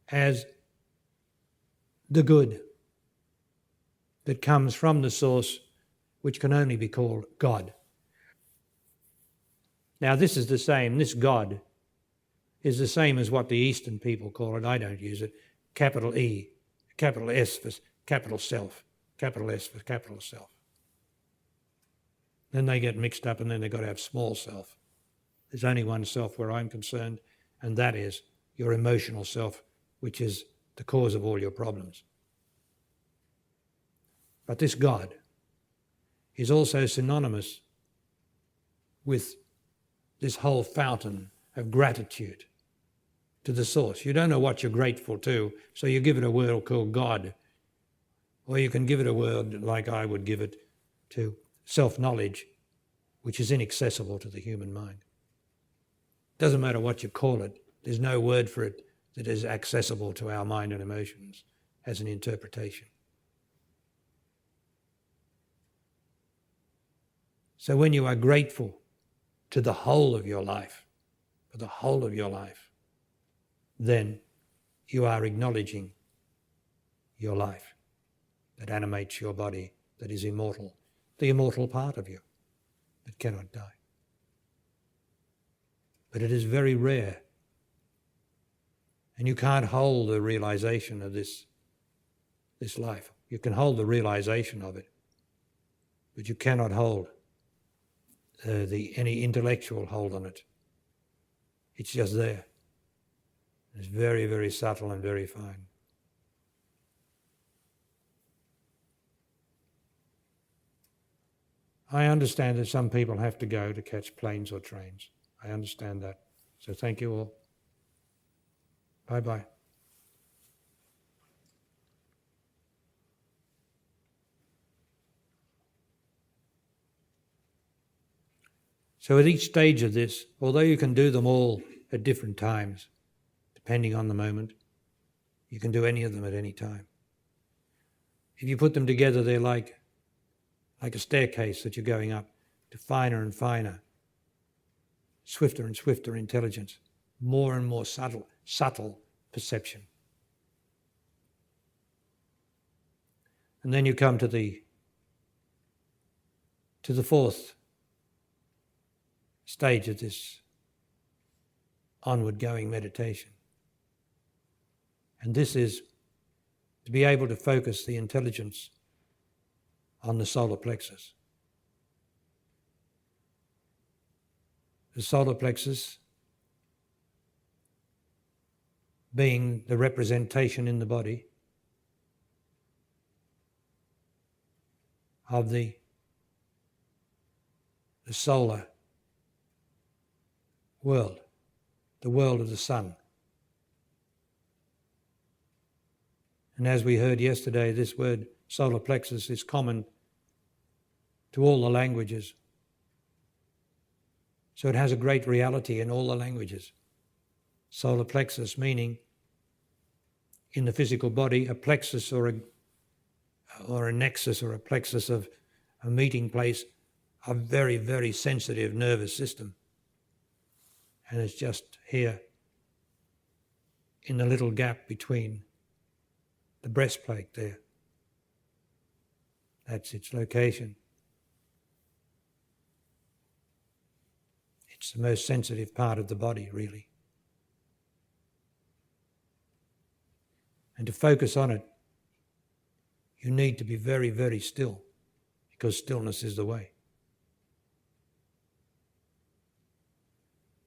[SPEAKER 1] as the good that comes from the source, which can only be called God. Now this God is the same as what the Eastern people call it. I don't use it. Capital E, capital S for capital self, capital S for capital self. Then they get mixed up, and then they've got to have small self. There's only one self where I'm concerned, and that is your emotional self, which is the cause of all your problems. But this God is also synonymous with this whole fountain of gratitude to the source. You don't know what you're grateful to, so you give it a word called God. Or you can give it a word like I would give it to self-knowledge, which is inaccessible to the human mind. Doesn't matter what you call it, there's no word for it that is accessible to our mind and emotions as an interpretation. So when you are grateful to the whole of your life, for the whole of your life, then you are acknowledging your life that animates your body, that is immortal, the immortal part of you that cannot die. But it is very rare, and you can't hold the realization of this life. You can hold the realization of it, but you cannot hold any intellectual hold on it. It's just there. It's very, very subtle and very fine. I understand that some people have to go to catch planes or trains. I understand that. So thank you all. Bye-bye. So at each stage of this, although you can do them all at different times, depending on the moment, you can do any of them at any time. If you put them together, they're like a staircase that you're going up to finer and finer, swifter and swifter intelligence, more and more subtle perception. And then you come to the fourth stage of this onward going meditation. And this is to be able to focus the intelligence on the solar plexus. The solar plexus being the representation in the body of the solar world, the world of the sun. And as we heard yesterday, this word solar plexus is common to all the languages. So it has a great reality in all the languages. Solar plexus meaning in the physical body a plexus or a nexus or a plexus of a meeting place, a very, very sensitive nervous system. And it's just here in the little gap between the breastplate there. That's its location. It's the most sensitive part of the body, really. And to focus on it, you need to be very, very still, because stillness is the way.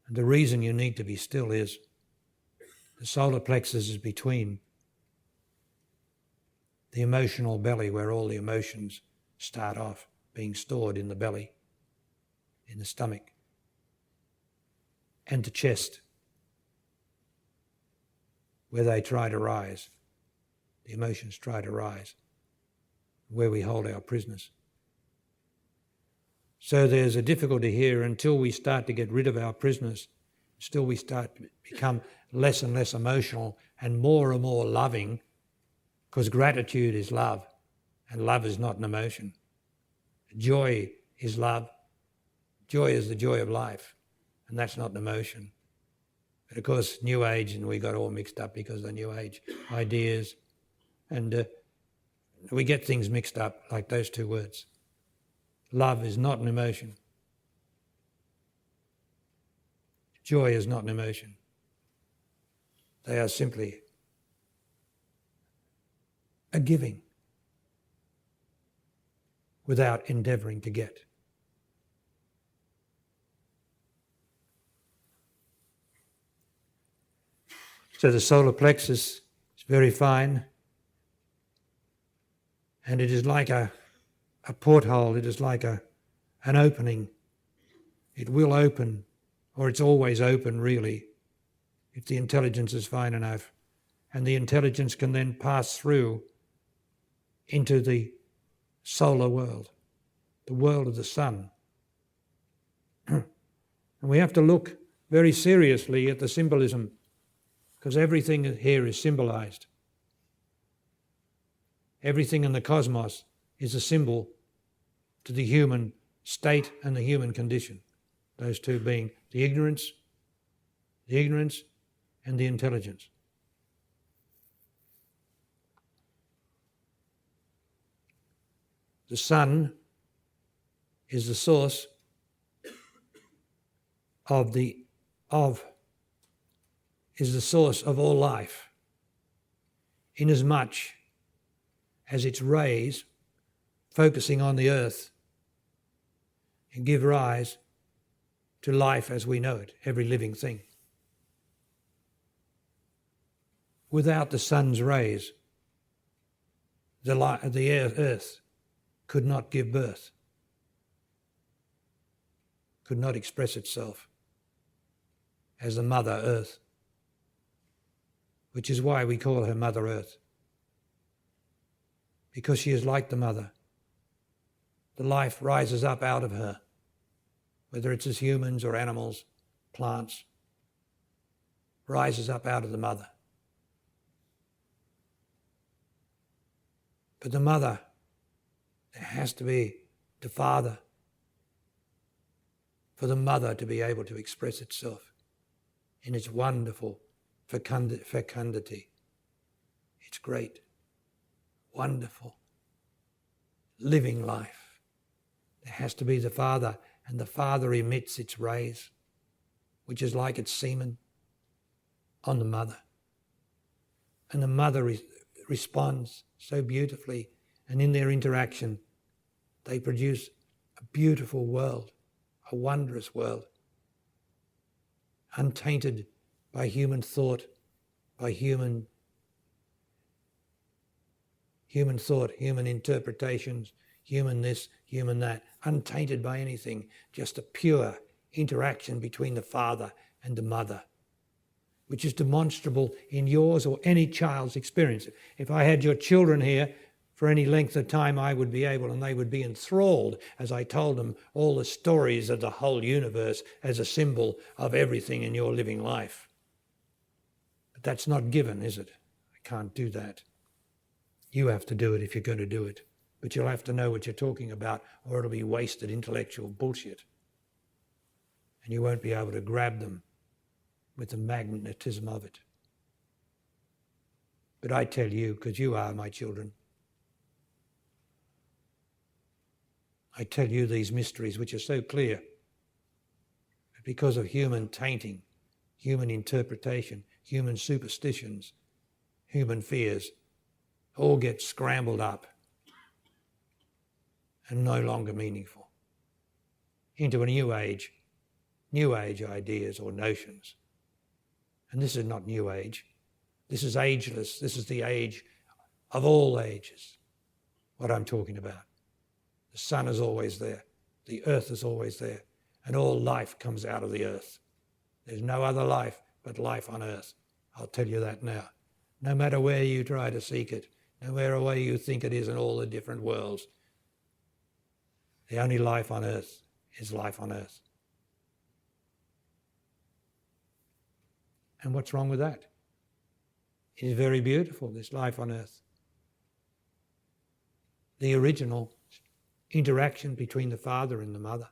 [SPEAKER 1] And the reason you need to be still is the solar plexus is between the emotional belly, where all the emotions start off being stored in the belly, in the stomach, and the chest, where they try to rise. The emotions try to rise, where we hold our prisoners. So there's a difficulty here until we start to get rid of our prisoners, still we start to become less and less emotional and more loving, because gratitude is love, and love is not an emotion. Joy is love. Joy is the joy of life, and that's not an emotion. But of course, New Age, and we got all mixed up because of the New Age ideas, and we get things mixed up like those two words. Love is not an emotion. Joy is not an emotion. They are simply a giving without endeavouring to get. So the solar plexus is very fine, and it is like a porthole, it is like an opening. It will open, or it's always open really, if the intelligence is fine enough. And the intelligence can then pass through into the solar world, the world of the sun. And we have to look very seriously at the symbolism, because everything here is symbolized. Everything in the cosmos is a symbol to the human state and the human condition, those two being the ignorance and the intelligence. The sun is the source of all life, inasmuch as its rays, focusing on the earth, and give rise to life as we know it, every living thing. Without the sun's rays, the earth could not give birth, could not express itself as the Mother Earth, which is why we call her Mother Earth, because she is like the mother. The life rises up out of her, whether it's as humans or animals, plants, rises up out of the mother. But the mother, there has to be the father for the mother to be able to express itself in its wonderful fecundity. It's great, wonderful, living life. There has to be the father, and the father emits its rays, which is like its semen, on the mother. And the mother responds so beautifully, and in their interaction they produce a beautiful world, a wondrous world, untainted by human thought, by human thought, human interpretations, human this, human that, untainted by anything, just a pure interaction between the father and the mother, which is demonstrable in yours or any child's experience. If I had your children here for any length of time, I would be able, and they would be enthralled as I told them all the stories of the whole universe as a symbol of everything in your living life. But that's not given, is it? I can't do that. You have to do it if you're going to do it. But you'll have to know what you're talking about, or it'll be wasted intellectual bullshit. And you won't be able to grab them with the magnetism of it. But I tell you, because you are my children, I tell you these mysteries which are so clear, but because of human tainting, human interpretation, human superstitions, human fears, all get scrambled up and no longer meaningful into a new age ideas or notions. And this is not new age. This is ageless. This is the age of all ages, what I'm talking about. The sun is always there. The earth is always there. And all life comes out of the earth. There's no other life but life on earth. I'll tell you that now. No matter where you try to seek it, no matter where you think it is in all the different worlds, the only life on earth is life on earth. And what's wrong with that? It is very beautiful, this life on earth. The original interaction between the father and the mother,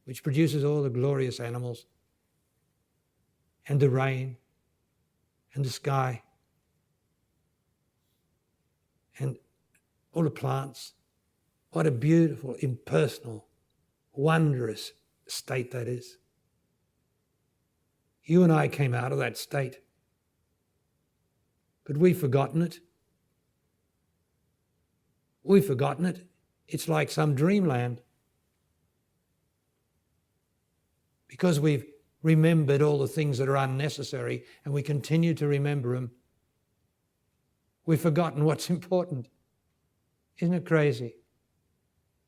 [SPEAKER 1] which produces all the glorious animals and the rain and the sky and all the plants. What a beautiful, impersonal, wondrous state that is. You and I came out of that state, but we've forgotten it. We've forgotten it. It's like some dreamland. Because we've remembered all the things that are unnecessary and we continue to remember them, we've forgotten what's important. Isn't it crazy?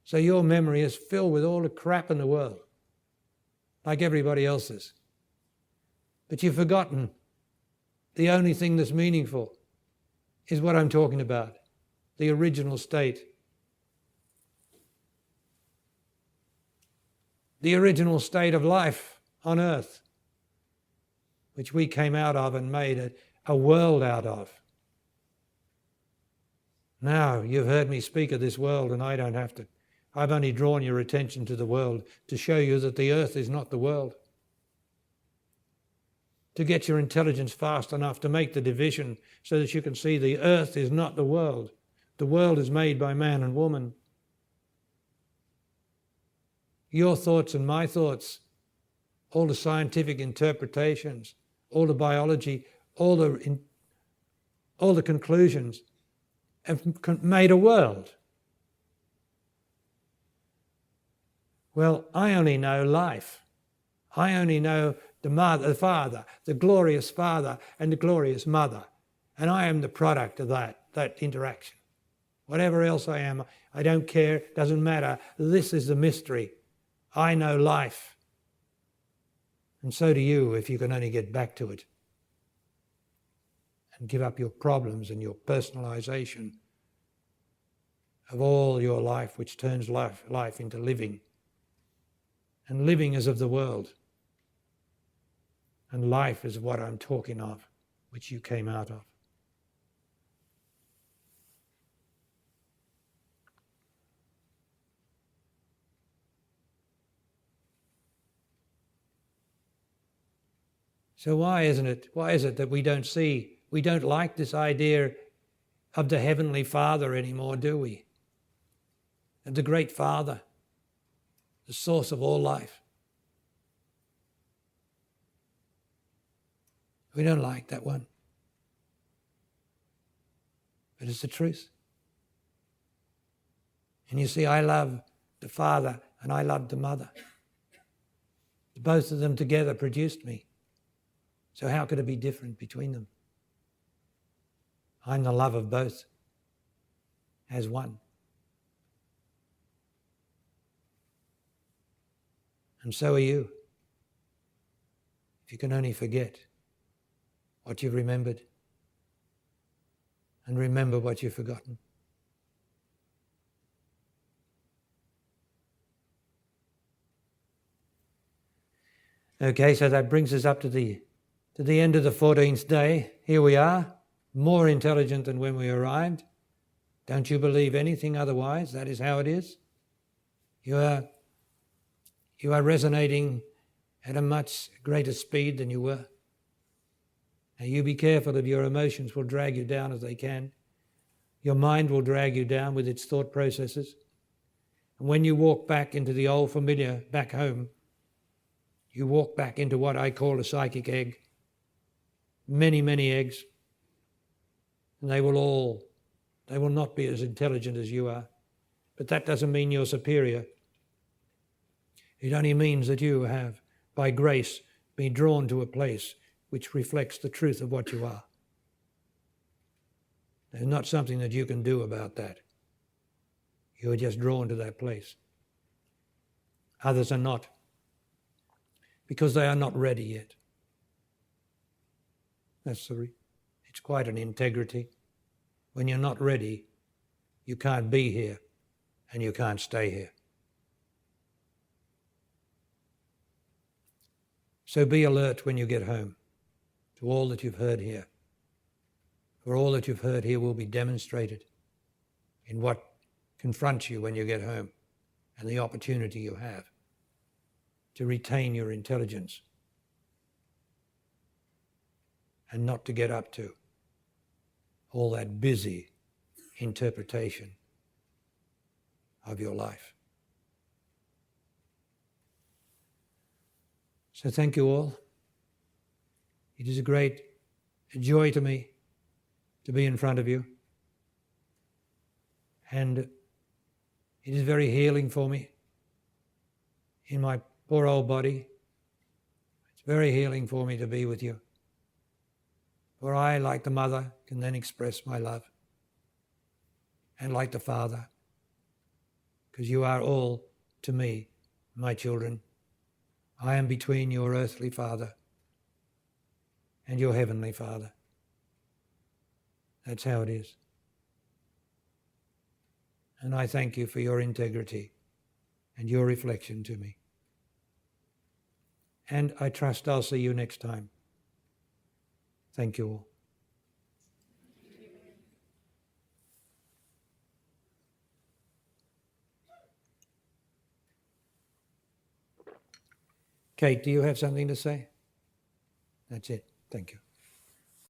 [SPEAKER 1] So your memory is filled with all the crap in the world, like everybody else's. But you've forgotten the only thing that's meaningful is what I'm talking about, the original state. The original state of life on earth, which we came out of and made a world out of. Now, you've heard me speak of this world, and I don't have to. I've only drawn your attention to the world to show you that the earth is not the world. To get your intelligence fast enough to make the division so that you can see the earth is not the world. The world is made by man and woman. Your thoughts and my thoughts, all the scientific interpretations, all the biology, all the conclusions have made a world Well, I only know life. I only know the mother, the Father, the glorious Father and the glorious Mother. And I am the product of that interaction. Whatever else I am, I don't care, doesn't matter. This is the mystery. I know life. And so do you, if you can only get back to it and give up your problems and your personalization of all your life, which turns life into living. And living is of the world. And life is what I'm talking of, which you came out of. So why is it that we don't like this idea of the Heavenly Father anymore, do we? And the great Father, the source of all life. We don't like that one. But it's the truth. And you see, I love the Father and I love the Mother. Both of them together produced me. So how could it be different between them? I'm the love of both as one. And so are you. If you can only forget what you've remembered and remember what you've forgotten. Okay, so that brings us up to the end of the 14th day. Here we are, more intelligent than when we arrived. Don't you believe anything otherwise? That is how it is. You are resonating at a much greater speed than you were. Now you be careful, if your emotions will drag you down as they can. Your mind will drag you down with its thought processes. And when you walk back into the old familiar back home, you walk back into what I call a psychic egg. Many, many eggs. And they will not be as intelligent as you are. But that doesn't mean you're superior. It only means that you have, by grace, been drawn to a place which reflects the truth of what you are. There's not something that you can do about that. You are just drawn to that place. Others are not, because they are not ready yet. It's quite an integrity. When you're not ready, you can't be here and you can't stay here. So be alert when you get home to all that you've heard here. For all that you've heard here will be demonstrated in what confronts you when you get home and the opportunity you have to retain your intelligence and not to get up to all that busy interpretation of your life. So thank you all. It is a great joy to me to be in front of you. And it is very healing for me in my poor old body. It's very healing for me to be with you. For I, like the mother, can then express my love. And like the Father, because you are all to me, my children. I am between your earthly father and your heavenly Father. That's how it is. And I thank you for your integrity and your reflection to me. And I trust I'll see you next time. Thank you all. Kate, do you have something to say? That's it. Thank you.